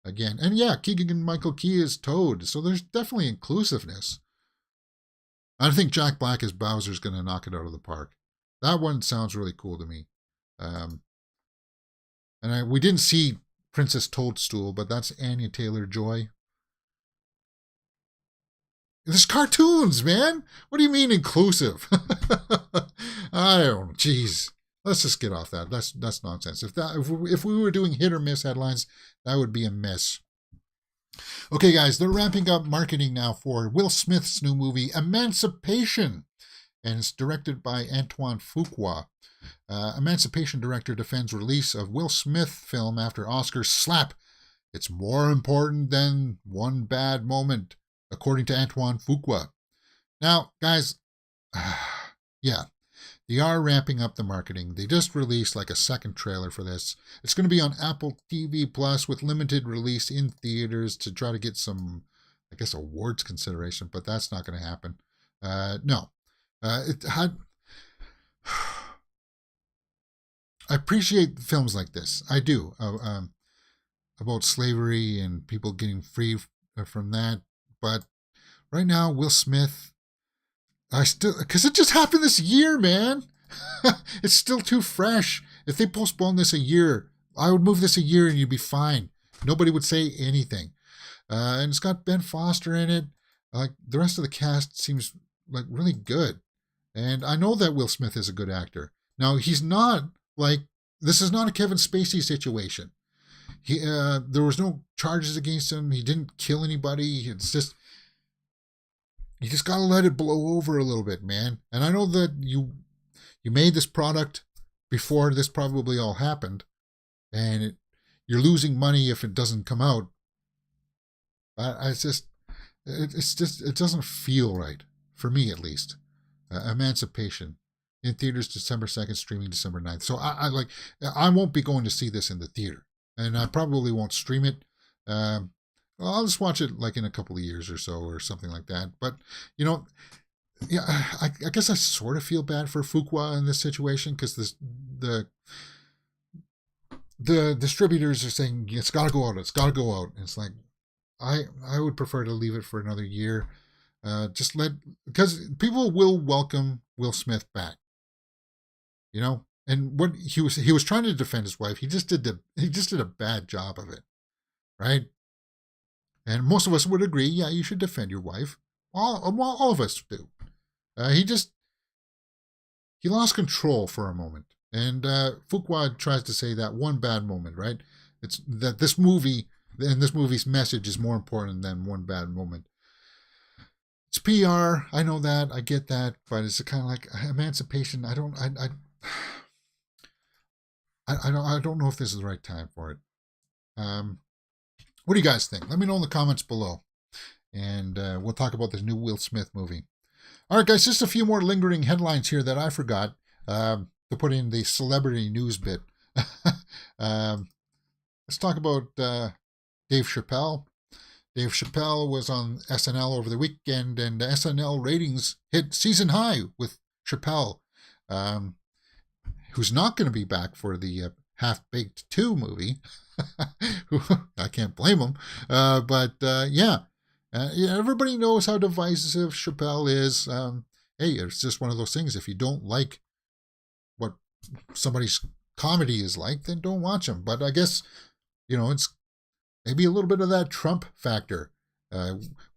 again. And yeah, Keegan Michael Key is Toad, so there's definitely inclusiveness. I think Jack Black as Bowser's going to knock it out of the park. That one sounds really cool to me. Um, we didn't see Princess Toadstool, but that's Anya Taylor-Joy. There's cartoons, man. What do you mean inclusive? I don't. Jeez. Let's just get off that. That's nonsense. If we were doing hit or miss headlines, that would be a miss. Okay, guys, they're ramping up marketing now for Will Smith's new movie, Emancipation, and it's directed by Antoine Fuqua. Emancipation director defends release of Will Smith film after Oscars slap. It's more important than one bad moment, according to Antoine Fuqua. Now, guys, yeah, they are ramping up the marketing. They just released like a second trailer for this. It's going to be on Apple TV Plus with limited release in theaters to try to get some, I guess, awards consideration, but that's not going to happen. No. I appreciate films like this. I do. About slavery and people getting free from that. But right now, Will Smith, because it just happened this year, man. It's still too fresh. If they postpone this a year, I would move this a year and you'd be fine. Nobody would say anything. And it's got Ben Foster in it. Like the rest of the cast seems like really good. And I know that Will Smith is a good actor. Now, he's not like, this is not a Kevin Spacey situation. There was no charges against him. He didn't kill anybody. It's just, you just gotta let it blow over a little bit, man. And I know that you made this product before this probably all happened, and you're losing money if it doesn't come out. It doesn't feel right for me, at least. Emancipation in theaters December 2nd, streaming December 9th. So I won't be going to see this in the theater, and I probably won't stream it. I'll just watch it like in a couple of years or so or something like that. But, yeah, I guess I sort of feel bad for Fuqua in this situation because the distributors are saying it's got to go out. It's got to go out. And it's like, I would prefer to leave it for another year. Because people will welcome Will Smith back. And what he was trying to defend his wife. He just did a bad job of it, right? And most of us would agree, yeah, you should defend your wife. All of us do. He lost control for a moment. And Fuqua tries to say that one bad moment, right? It's that this movie's message is more important than one bad moment. It's PR. I know that. I get that. But it's kind of like emancipation. I don't know if this is the right time for it. What do you guys think? Let me know in the comments below. And we'll talk about this new Will Smith movie. All right, guys, just a few more lingering headlines here that I forgot to put in the celebrity news bit. Let's talk about Dave Chappelle. Dave Chappelle was on SNL over the weekend, and the SNL ratings hit season high with Chappelle, who's not going to be back for the Half-Baked 2 movie. I can't blame him. Yeah, everybody knows how divisive Chappelle is. Hey, it's just one of those things. If you don't like what somebody's comedy is like, then don't watch them. But I guess, it's maybe a little bit of that Trump factor.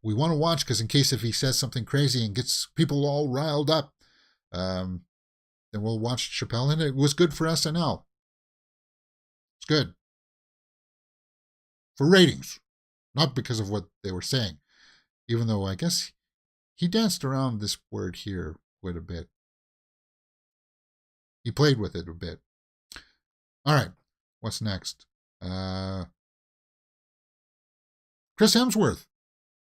We want to watch because in case if he says something crazy and gets people all riled up, then we'll watch Chappelle. And it was good for SNL. It's good. For ratings. Not because of what they were saying. Even though I guess he danced around this word here quite a bit. He played with it a bit. All right. What's next? Chris Hemsworth.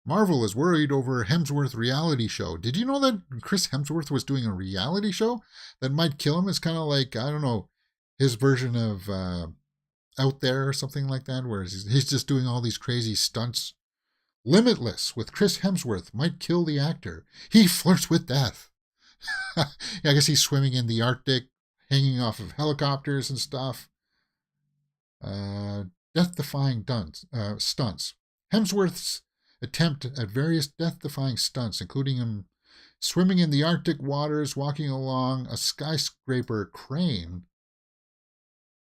Marvel is worried over Hemsworth reality show. Did you know that Chris Hemsworth was doing a reality show that might kill him? It's kind of like, I don't know, his version of Out There or something like that, where he's just doing all these crazy stunts. Limitless with Chris Hemsworth might kill the actor. He flirts with death. Yeah, I guess he's swimming in the Arctic, hanging off of helicopters and stuff. death-defying stunts. Hemsworth's attempt at various death-defying stunts, including him swimming in the Arctic waters, walking along a skyscraper crane.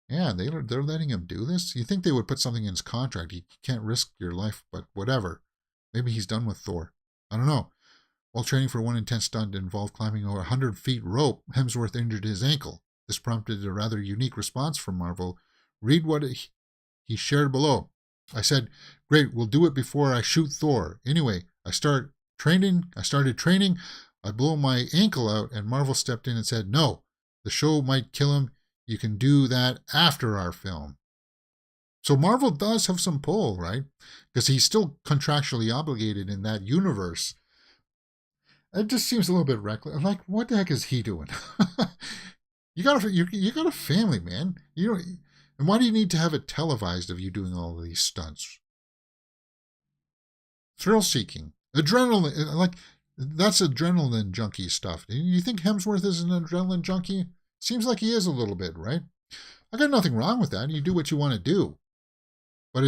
Yeah, they're letting him do this? You think they would put something in his contract? You can't risk your life, but whatever. Maybe he's done with Thor. I don't know. While training for one intense stunt that involved climbing over 100 feet rope, Hemsworth injured his ankle. This prompted a rather unique response from Marvel. Read what he shared below. I said, great, we'll do it before I shoot Thor. Anyway, I started training. I blew my ankle out, and Marvel stepped in and said, no, the show might kill him. You can do that after our film. So Marvel does have some pull, right? Because he's still contractually obligated in that universe. It just seems a little bit reckless. Like, what the heck is he doing? you got a family, man. You know, and why do you need to have it televised of you doing all of these stunts? Thrill-seeking, adrenaline, like that's adrenaline junkie stuff. You think Hemsworth is an adrenaline junkie? Seems like he is a little bit, right? I got nothing wrong with that. You do what you want to do. But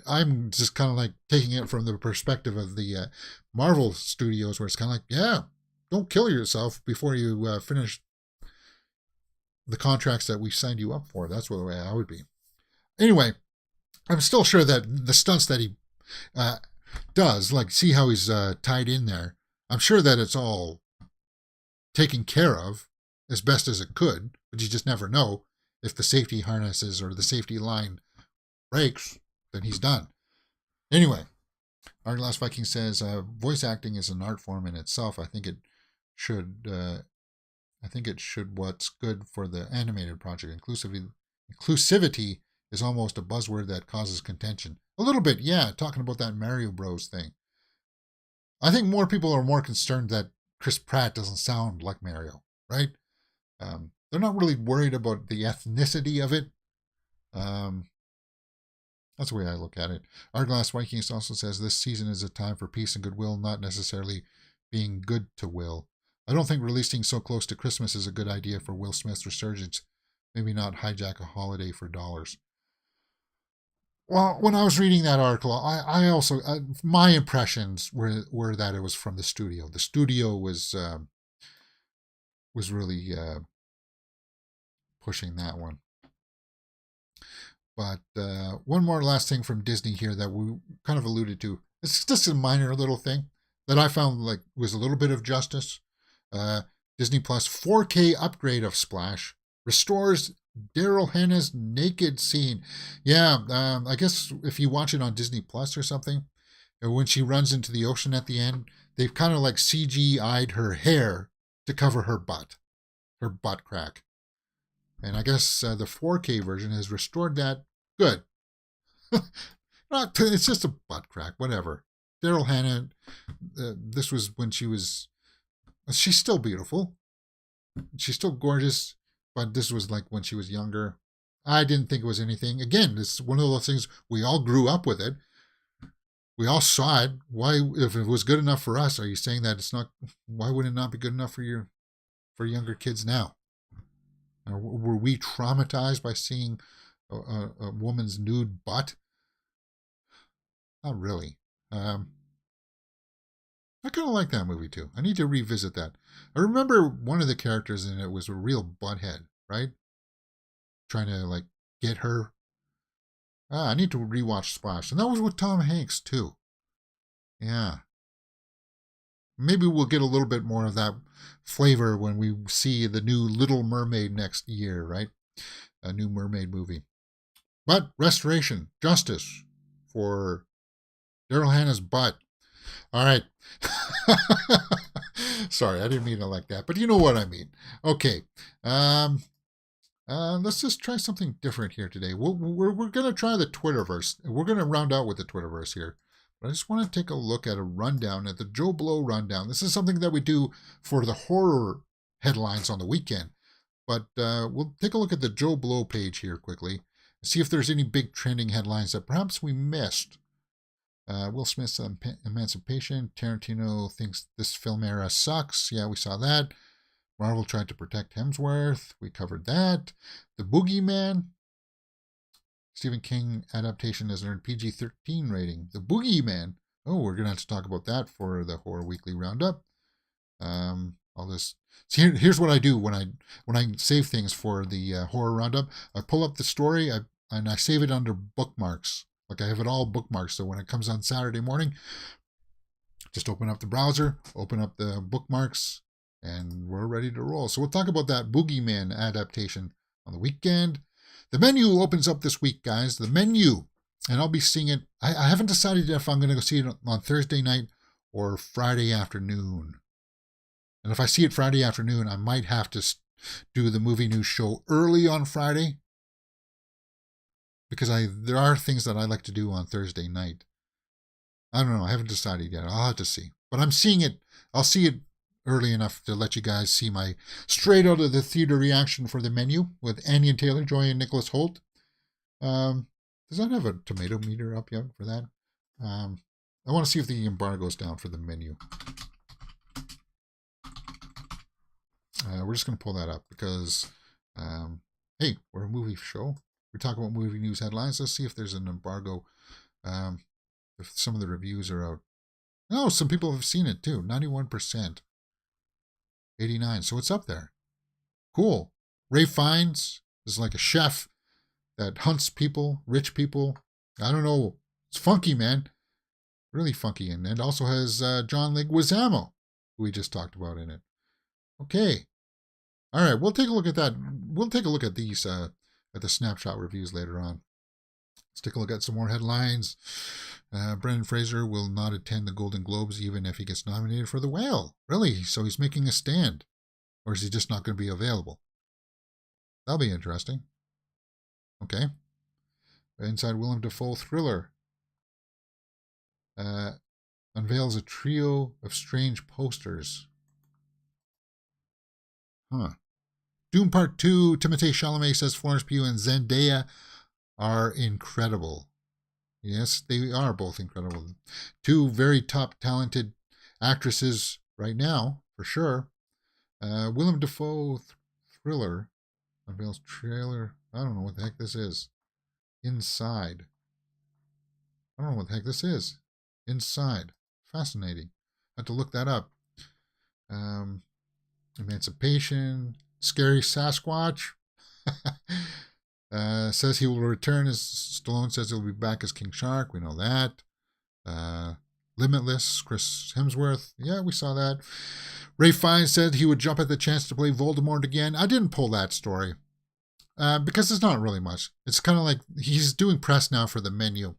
I'm just kind of like taking it from the perspective of the Marvel Studios, where it's kind of like, yeah, don't kill yourself before you finish the contracts that we signed you up for. That's the way I would be. Anyway, I'm still sure that the stunts that he does, like see how he's tied in there, I'm sure that it's all taken care of as best as it could, but you just never know if the safety harnesses or the safety line breaks, then he's done. Anyway, Hourglass Viking says, voice acting is an art form in itself. I think it should what's good for the animated project. Inclusivity is almost a buzzword that causes contention. A little bit, yeah, talking about that Mario Bros thing. I think more people are more concerned that Chris Pratt doesn't sound like Mario, right? They're not really worried about the ethnicity of it. That's the way I look at it. Hourglass Vikings also says this season is a time for peace and goodwill, not necessarily being good to Will. I don't think releasing so close to Christmas is a good idea for Will Smith's resurgence. Maybe not hijack a holiday for dollars. Well, when I was reading that article, I also my impressions were that it was from the studio. The studio was really pushing that one. But one more last thing from Disney here that we kind of alluded to. It's just a minor little thing that I found like was a little bit of justice. Disney Plus 4K upgrade of Splash restores Daryl Hannah's naked scene. Yeah, I guess if you watch it on Disney Plus or something, when she runs into the ocean at the end, they've kind of like CGI'd her hair to cover her butt crack. And I guess the 4K version has restored that. Good. It's just a butt crack, whatever. Daryl Hannah, this was when she's still beautiful. She's still gorgeous, but this was like when she was younger. I didn't think it was anything. Again, it's one of those things, we all grew up with it. We all saw it. Why, if it was good enough for us, are you saying that it's not, why would it not be good enough for younger kids now? Or were we traumatized by seeing a woman's nude butt? Not really. I kind of like that movie too. I need to revisit that. I remember one of the characters in it was a real butthead, right? Trying to like get her. I need to rewatch Splash. And that was with Tom Hanks too. Yeah. Maybe we'll get a little bit more of that flavor when we see the new Little Mermaid next year, right? A new mermaid movie. But restoration, justice for Daryl Hannah's butt. All right. Sorry, I didn't mean it like that, but you know what I mean. Okay. Let's just try something different here today. We're going to try the Twitterverse. We're going to round out with the Twitterverse here. But I just want to take a look at a rundown, at the Joe Blow rundown. This is something that we do for the horror headlines on the weekend. But we'll take a look at the Joe Blow page here quickly and see if there's any big trending headlines that perhaps we missed. Will Smith's emancipation. Tarantino thinks this film era sucks. Yeah, we saw that. Marvel tried to protect Hemsworth. We covered that. The Boogeyman. Stephen King adaptation has earned PG-13 rating. The Boogeyman. Oh, we're going to have to talk about that for the Horror Weekly Roundup. All this. So here's what I do when I save things for the Horror Roundup. I pull up the story and I save it under bookmarks. Like I have it all bookmarked. So when it comes on Saturday morning, just open up the browser, open up the bookmarks, and we're ready to roll. So we'll talk about that Boogeyman adaptation on the weekend. The Menu opens up this week, guys. The Menu. And I'll be seeing it. I haven't decided if I'm going to go see it on Thursday night or Friday afternoon. And if I see it Friday afternoon, I might have to do the movie news show early on Friday. Because there are things that I like to do on Thursday night. I don't know. I haven't decided yet. I'll have to see. But I'm seeing it. I'll see it early enough to let you guys see my straight out of the theater reaction for The Menu with Anya Taylor-Joy and Nicholas Hoult. Does that have a tomato meter up yet for that? I want to see if the embargo's down for The Menu. We're just going to pull that up because, hey, we're a movie show. We talk about movie news headlines. Let's see if there's an embargo. If some of the reviews are out. Oh, some people have seen it too. 91%. 89. So it's up there. Cool. Ralph Fiennes is like a chef that hunts people, rich people. I don't know. It's funky, man. Really funky. And it also has John Leguizamo, who we just talked about in it. Okay. All right. We'll take a look at that. We'll take a look at these, at the snapshot reviews later on. Let's take a look at some more headlines. Brendan Fraser will not attend the Golden Globes even if he gets nominated for The Whale. Really? So he's making a stand? Or is he just not going to be available? That'll be interesting. Okay. Inside Willem Dafoe thriller. Unveils a trio of strange posters. Huh. Doom Part 2, Timothée Chalamet says Florence Pugh and Zendaya are incredible. Yes, they are both incredible. Two very top talented actresses right now, for sure. Willem Dafoe thriller unveils trailer. I don't know what the heck this is. Inside. I don't know what the heck this is. Inside. Fascinating. I had to look that up. Emancipation. Scary Sasquatch. Says he will return as Stallone says he'll be back as King Shark. We know that. Limitless, Chris Hemsworth. Yeah, we saw that. Ralph Fiennes said he would jump at the chance to play Voldemort again. I didn't pull that story because it's not really much. It's kind of like he's doing press now for The Menu.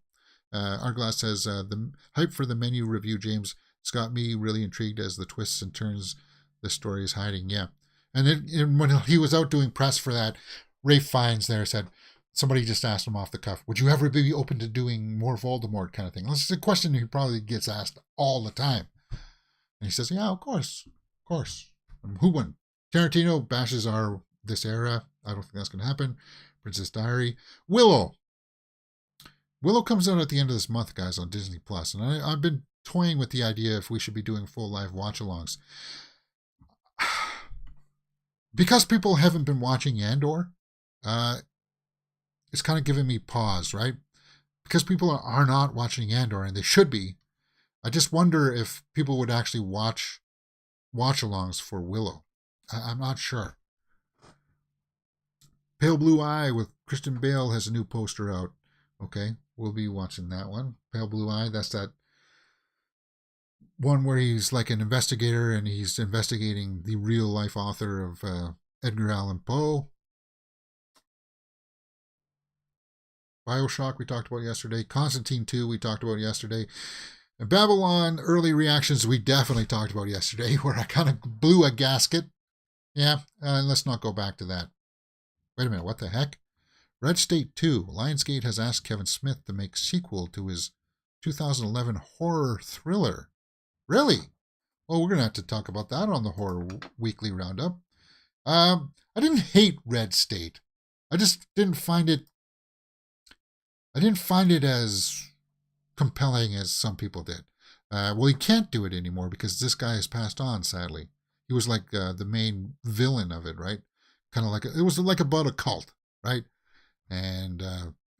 Arglass says the hype for The Menu review, James, it's got me really intrigued as the twists and turns the story is hiding. Yeah. And when he was out doing press for that, Ralph Fiennes there said, somebody just asked him off the cuff, would you ever be open to doing more Voldemort kind of thing? This is a question he probably gets asked all the time. And he says, yeah, of course. Of course. Who wouldn't? Tarantino bashes this era. I don't think that's going to happen. Princess Diary. Willow. Willow comes out at the end of this month, guys, on Disney Plus. And I've been toying with the idea if we should be doing full live watch-alongs. Because people haven't been watching Andor, it's kind of giving me pause, right? Because people are not watching Andor, and they should be. I just wonder if people would actually watch-alongs for Willow. I'm not sure. Pale Blue Eye with Christian Bale has a new poster out. Okay, we'll be watching that one. Pale Blue Eye, that's that one where he's like an investigator and he's investigating the real life author of Edgar Allan Poe. BioShock we talked about yesterday. Constantine 2 we talked about yesterday. And Babylon early reactions we definitely talked about yesterday where I kind of blew a gasket. Yeah, let's not go back to that. Wait a minute, what the heck? Red State 2. Lionsgate has asked Kevin Smith to make sequel to his 2011 horror thriller. Really? Well, we're going to have to talk about that on the Horror Weekly Roundup. I didn't hate Red State. I just didn't find it as compelling as some people did. Well, he can't do it anymore because this guy has passed on, sadly. He was like the main villain of it, right? Kind of like, it was like about a cult, right? And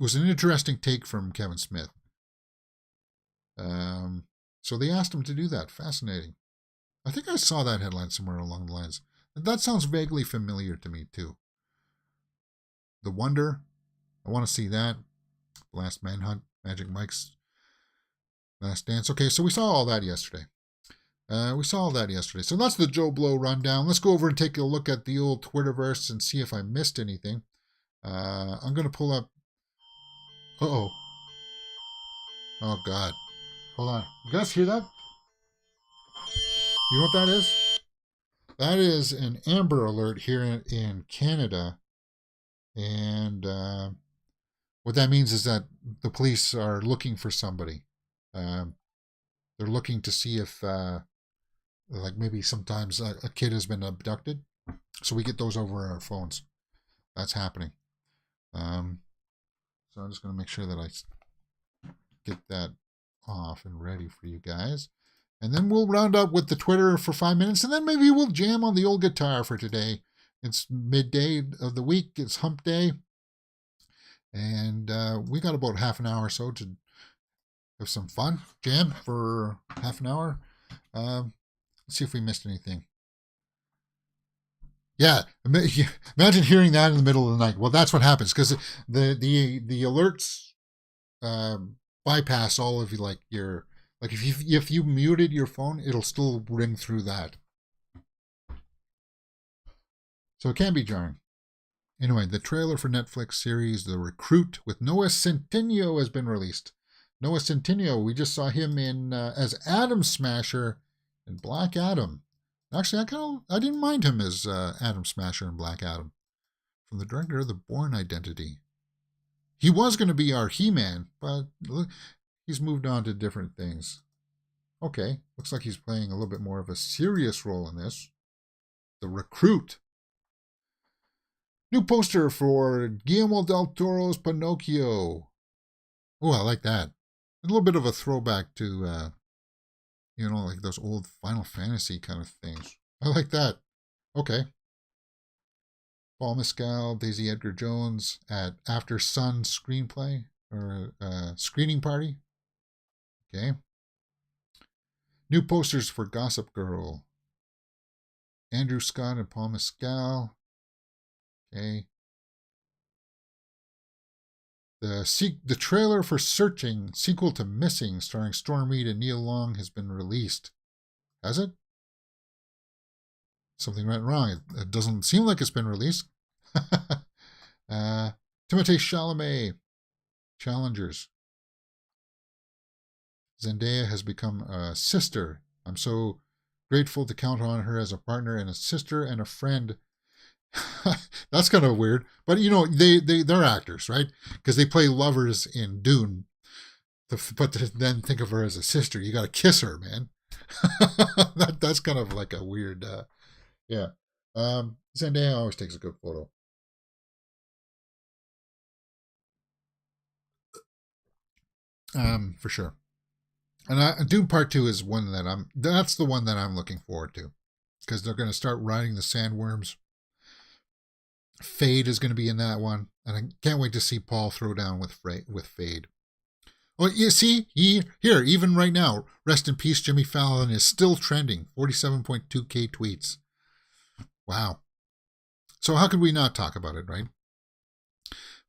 was an interesting take from Kevin Smith. So they asked him to do that. Fascinating. I think I saw that headline somewhere along the lines. That sounds vaguely familiar to me, too. The Wonder. I want to see that. Last Manhunt. Magic Mike's Last Dance. Okay, so we saw all that yesterday. So that's the Joe Blow rundown. Let's go over and take a look at the old Twitterverse and see if I missed anything. I'm going to pull up... Uh-oh. Oh, God. Hold on. You guys hear that? You know what that is? That is an Amber Alert here in Canada. And what that means is that the police are looking for somebody. They're looking to see if, like maybe sometimes a kid has been abducted. So we get those over our phones. That's happening. So I'm just going to make sure that I get that off and ready for you guys. And then we'll round up with the Twitter for 5 minutes, and then maybe we'll jam on the old guitar for today. It's midday of the week. It's hump day. And we got about half an hour or so to have some fun. Jam for half an hour. Let's see if we missed anything. Yeah, imagine hearing that in the middle of the night. Well, that's what happens, because the alerts bypass all of you, like your... Like if you muted your phone, it'll still ring through that. So it can be jarring. Anyway, the trailer for Netflix series The Recruit with Noah Centineo has been released. Noah Centineo, we just saw him in as Adam Smasher in Black Adam. Actually, I didn't mind him as Adam Smasher in Black Adam. From the director of The Bourne Identity. He was going to be our He-Man, but he's moved on to different things. Okay, looks like he's playing a little bit more of a serious role in this. The Recruit. New poster for Guillermo del Toro's Pinocchio. Oh, I like that. A little bit of a throwback to, like those old Final Fantasy kind of things. I like that. Okay. Paul Mescal, Daisy Edgar Jones at After Sun screenplay or screening party. Okay. New posters for Gossip Girl. Andrew Scott and Paul Mescal. Okay. The trailer for Searching, sequel to Missing, starring Storm Reid and Neil Long, has been released. Has it? Something went wrong. It doesn't seem like it's been released. Timothée Chalamet. Challengers. Zendaya has become a sister. I'm so grateful to count on her as a partner and a sister and a friend. That's kind of weird. But, they're actors, right? Because they play lovers in Dune. But to then think of her as a sister, you got to kiss her, man. That's kind of like a weird, yeah. Zendaya always takes a good photo. For sure. And Dune Part 2 is that's the one that I'm looking forward to. Because they're going to start riding the sandworms. Fade is going to be in that one. And I can't wait to see Paul throw down with Fade. Oh, you see, here, even right now, rest in peace, Jimmy Fallon is still trending. 47.2K tweets. Wow. So how could we not talk about it, right?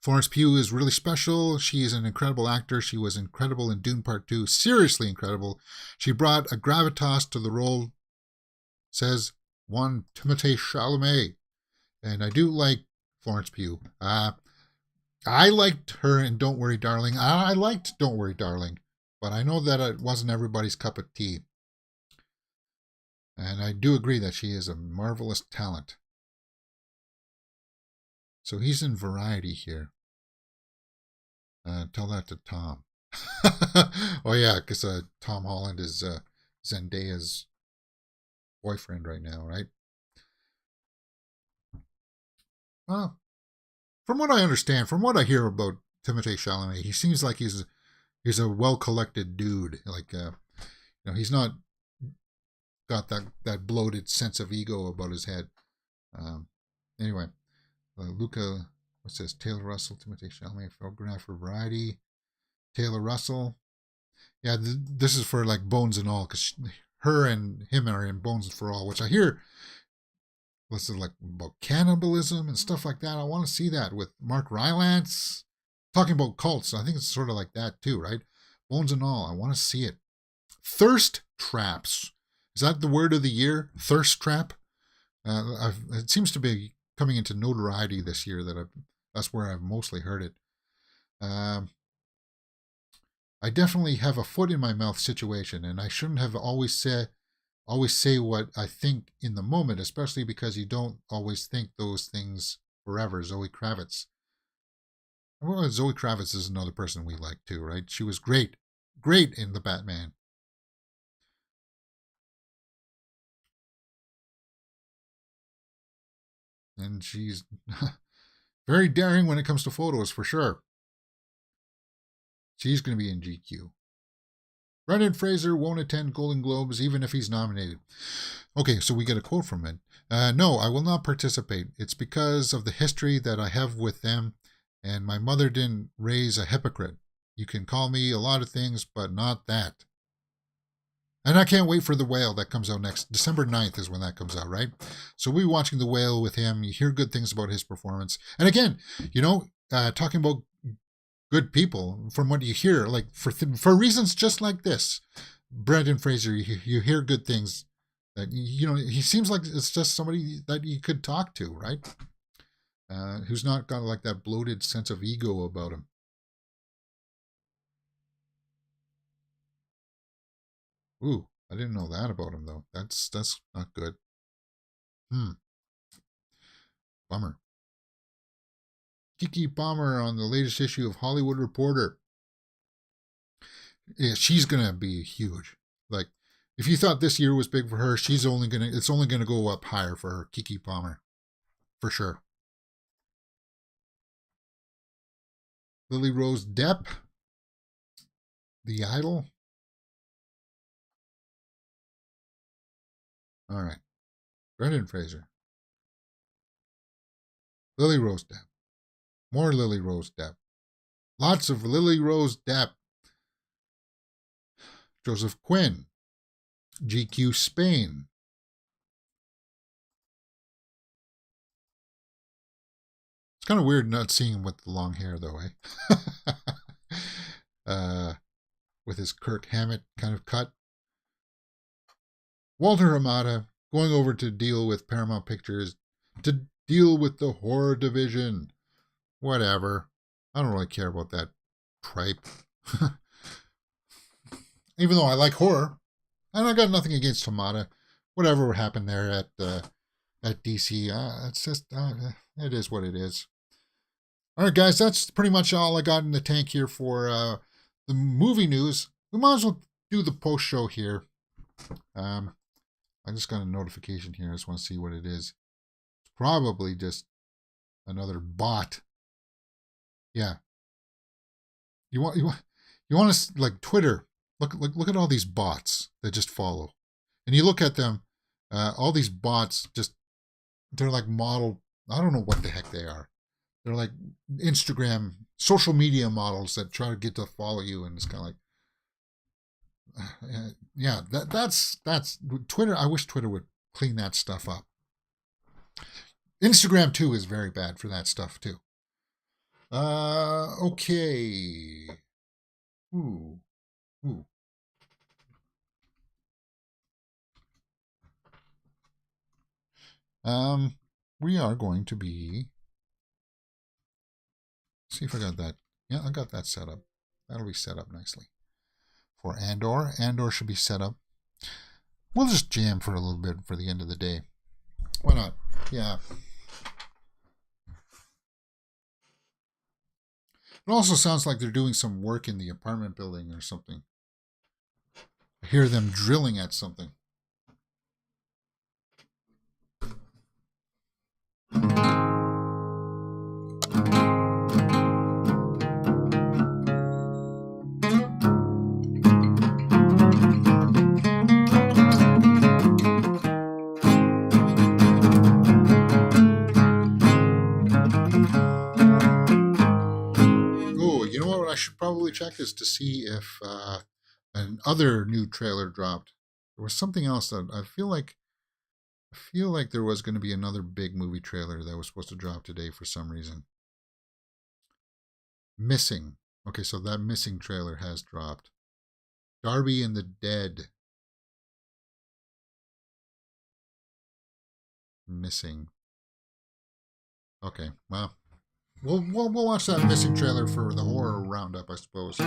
Florence Pugh is really special. She is an incredible actor. She was incredible in Dune Part 2. Seriously incredible. She brought a gravitas to the role, says one Timothée Chalamet. And I do like Florence Pugh. I liked her in Don't Worry, Darling. I liked Don't Worry, Darling. But I know that it wasn't everybody's cup of tea. And I do agree that she is a marvelous talent. So he's in Variety here. Tell that to Tom. Oh, yeah, because Tom Holland is Zendaya's boyfriend right now, right? Well, from what I understand, from what I hear about Timothée Chalamet, he seems like he's a well-collected dude. Like, he's not got that bloated sense of ego about his head. Anyway, Luca What's this? Taylor Russell, Timothy Chalamet, photograph for Variety. Taylor Russell. Yeah, this is for like Bones and All, because her and him are in Bones for All, which I hear. This is like about cannibalism and stuff like that. I want to see that with Mark Rylance. Talking about cults, I think it's sort of like that too, right? Bones and All, I want to see it. Thirst traps. Is that the word of the year? Thirst trap? It seems to be coming into notoriety this year. That's where I've mostly heard it. I definitely have a foot in my mouth situation, and I shouldn't have always say what I think in the moment, especially because you don't always think those things forever. Zoe Kravitz. Well, Zoe Kravitz is another person we like too, right? She was great in the Batman. And she's very daring when it comes to photos, for sure. She's going to be in GQ. Brendan Fraser won't attend Golden Globes even if he's nominated. Okay, so we get a quote from it. No, I will not participate. It's because of the history that I have with them, and my mother didn't raise a hypocrite. You can call me a lot of things, but not that. And I can't wait for The Whale that comes out next. December 9th is when that comes out, right? So we'll be watching The Whale with him. You hear good things about his performance. And again, talking about good people, from what you hear, like for reasons just like this, Brendan Fraser, you hear good things. That he seems like it's just somebody that you could talk to, right? Who's not got like that bloated sense of ego about him. Ooh, I didn't know that about him though. That's not good. Bummer. Keke Palmer on the latest issue of Hollywood Reporter. Yeah, she's gonna be huge. Like, if you thought this year was big for her, it's only gonna go up higher for her, Keke Palmer, for sure. Lily Rose Depp, The Idol. All right, Brendan Fraser, Lily Rose Depp, more Lily Rose Depp, lots of Lily Rose Depp. Joseph Quinn, GQ Spain. It's kind of weird not seeing him with the long hair, though, eh? With his Kirk Hammett kind of cut. Walter Hamada going over to deal with Paramount Pictures to deal with the horror division. Whatever. I don't really care about that tripe. Even though I like horror, and I got nothing against Hamada. Whatever happened there at DC, it's just it is what it is. All right, guys, that's pretty much all I got in the tank here for the movie news. We might as well do the post show here. I just got a notification here. I just want to see what it is. It's probably just another bot. Yeah. You want to, like, Twitter. Look at all these bots that just follow. And you look at them, all these bots they're like model, I don't know what the heck they are. They're like Instagram, social media models that try to get to follow you, and it's kind of like, yeah, that's Twitter. I wish Twitter would clean that stuff up. Instagram too is very bad for that stuff too. Okay. Ooh. We are going to be. See if I got that. Yeah, I got that set up. That'll be set up nicely. For Andor. Andor should be set up. We'll just jam for a little bit for the end of the day. Why not? Yeah. It also sounds like they're doing some work in the apartment building or something. I hear them drilling at something. we check is to see if another new trailer dropped. There was something else that I feel like there was going to be another big movie trailer that was supposed to drop today for some reason. Missing. Okay, so that Missing trailer has dropped. Darby and the Dead. Missing. Okay, well, we'll watch that Missing trailer for the horror roundup, I suppose.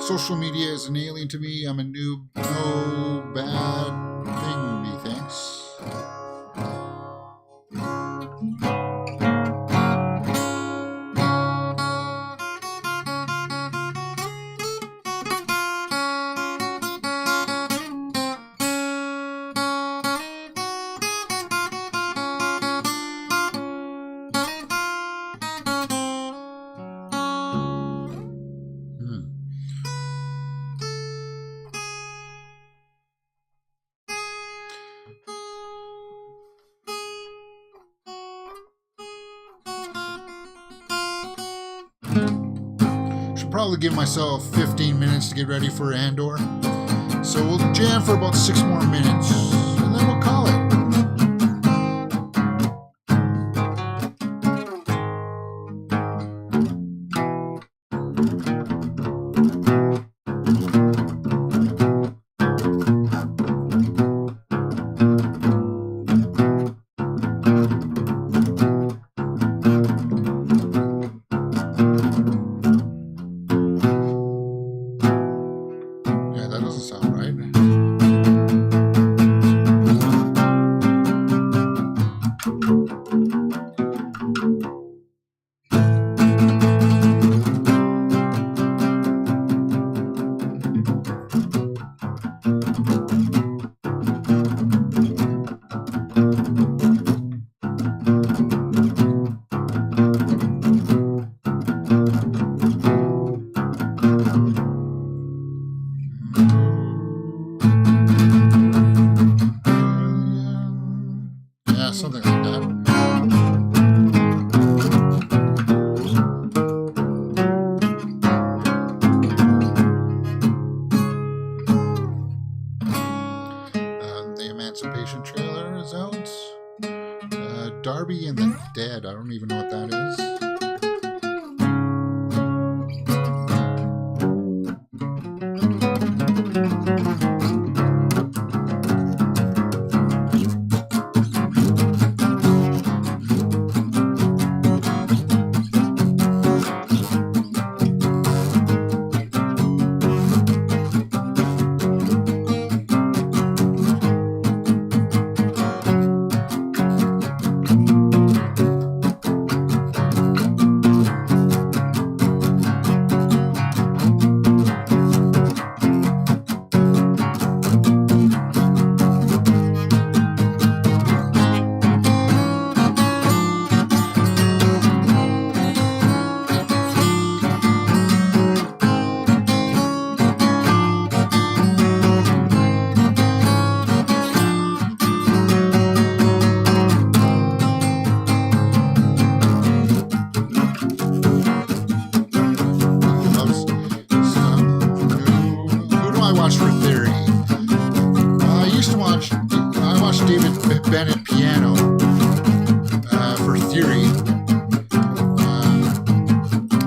Social media is an alien to me. I'm a noob. No bad thing, methinks. Probably give myself 15 minutes to get ready for Andor. So we'll jam for about 6 more minutes, and then we'll call it. something like that. The Emancipation trailer is out. Darby and the Dead. I don't even know what that is. Bennett piano for Theory.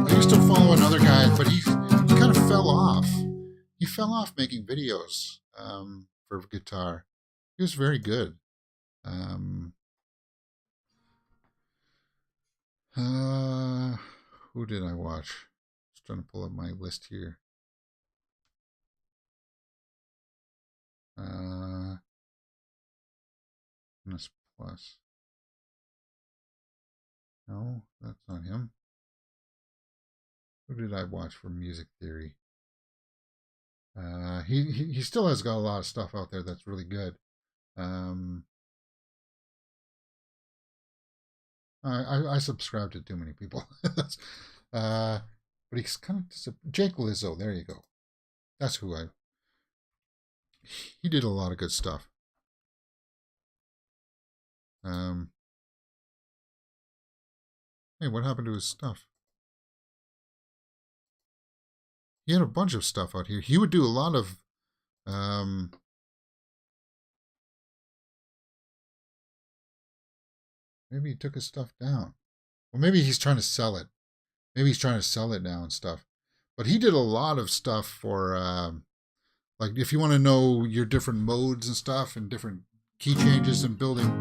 I used to follow another guy, but he kind of fell off. He fell off making videos for guitar. He was very good. Who did I watch? Just trying to pull up my list here. Plus. No, that's not him. Who did I watch for Music Theory? He still has got a lot of stuff out there that's really good. I subscribe to too many people. But he's kind of Jake Lizzo. There you go. That's who he did a lot of good stuff. Hey, what happened to his stuff? He had a bunch of stuff out here. He would do a lot of maybe he took his stuff down. Well, maybe he's trying to sell it. Maybe he's trying to sell it now and stuff. But he did a lot of stuff for like if you want to know your different modes and stuff and different key changes and building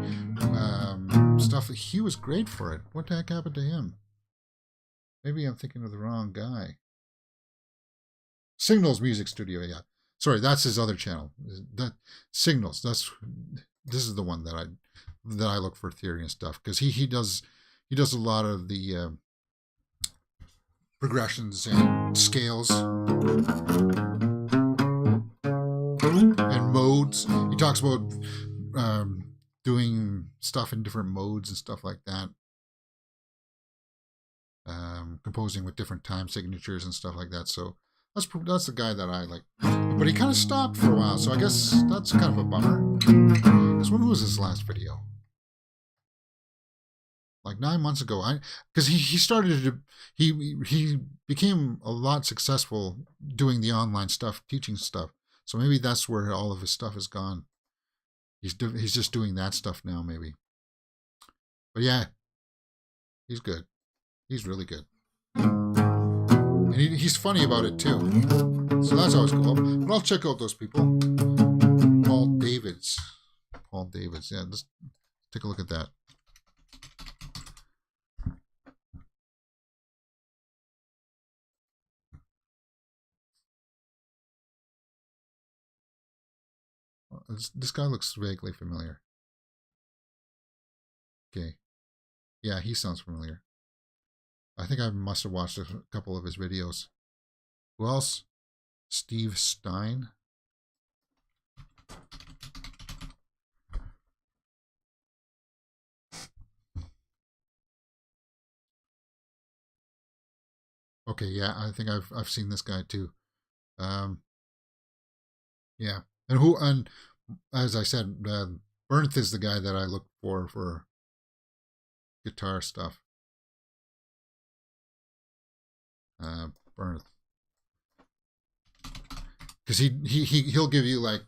stuff. He was great for it. What the heck happened to him? Maybe I'm thinking of the wrong guy. Signals Music Studio, yeah. Sorry, that's his other channel. That Signals. This is the one that I look for theory and stuff because he does a lot of the progressions and scales and modes. He talks about doing stuff in different modes and stuff like that. Composing with different time signatures and stuff like that. So that's the guy that I like. But he kind of stopped for a while, so I guess that's kind of a bummer. Because when was his last video? Like 9 months ago. Because he started to he became a lot successful doing the online stuff, teaching stuff. So maybe that's where all of his stuff has gone. He's just doing that stuff now, maybe. But yeah, he's good. He's really good. And he's funny about it too. So that's always cool. But I'll check out those people. Paul Davids. Yeah, let's take a look at that. This guy looks vaguely familiar. Okay. Yeah, he sounds familiar. I think I must have watched a couple of his videos. Who else? Steve Stein. Okay, yeah, I think I've seen this guy too. Yeah, and as I said, Bernth is the guy that I look for guitar stuff. Bernth. Because he'll give you like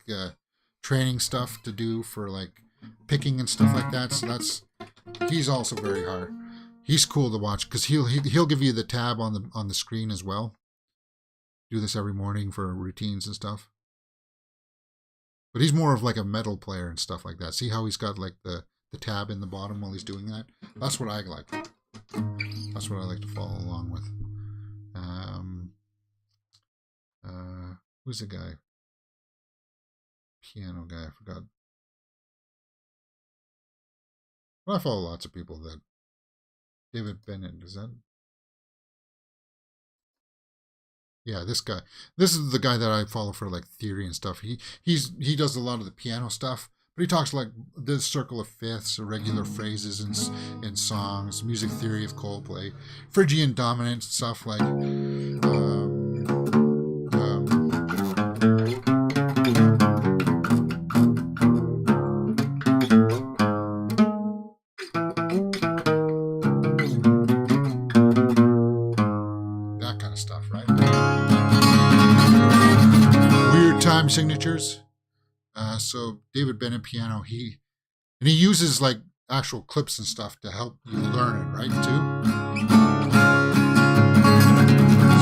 training stuff to do for like picking and stuff like that. So he's also very hard. He's cool to watch because he'll give you the tab on the screen as well. Do this every morning for routines and stuff. But he's more of like a metal player and stuff like that. See how he's got like the tab in the bottom while he's doing that? That's what I like. That's what I like to follow along with. Who's the guy? Piano guy, I forgot. Well, I follow lots of people that. David Bennett, is that? Yeah, this guy. This is the guy that I follow for like theory and stuff. He does a lot of the piano stuff, but he talks like the circle of fifths, irregular phrases in songs, music theory of Coldplay, Phrygian dominant stuff like. Time signatures. So David Bennett piano, he uses like actual clips and stuff to help you learn it, right? Too.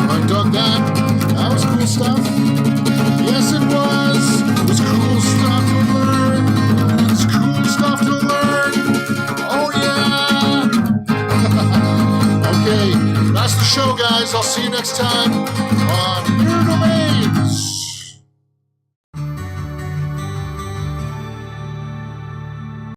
So I dug that. That was cool stuff. Yes, it was. It was cool stuff to learn. It's cool stuff to learn. Oh yeah. Okay, that's the show, guys. I'll see you next time on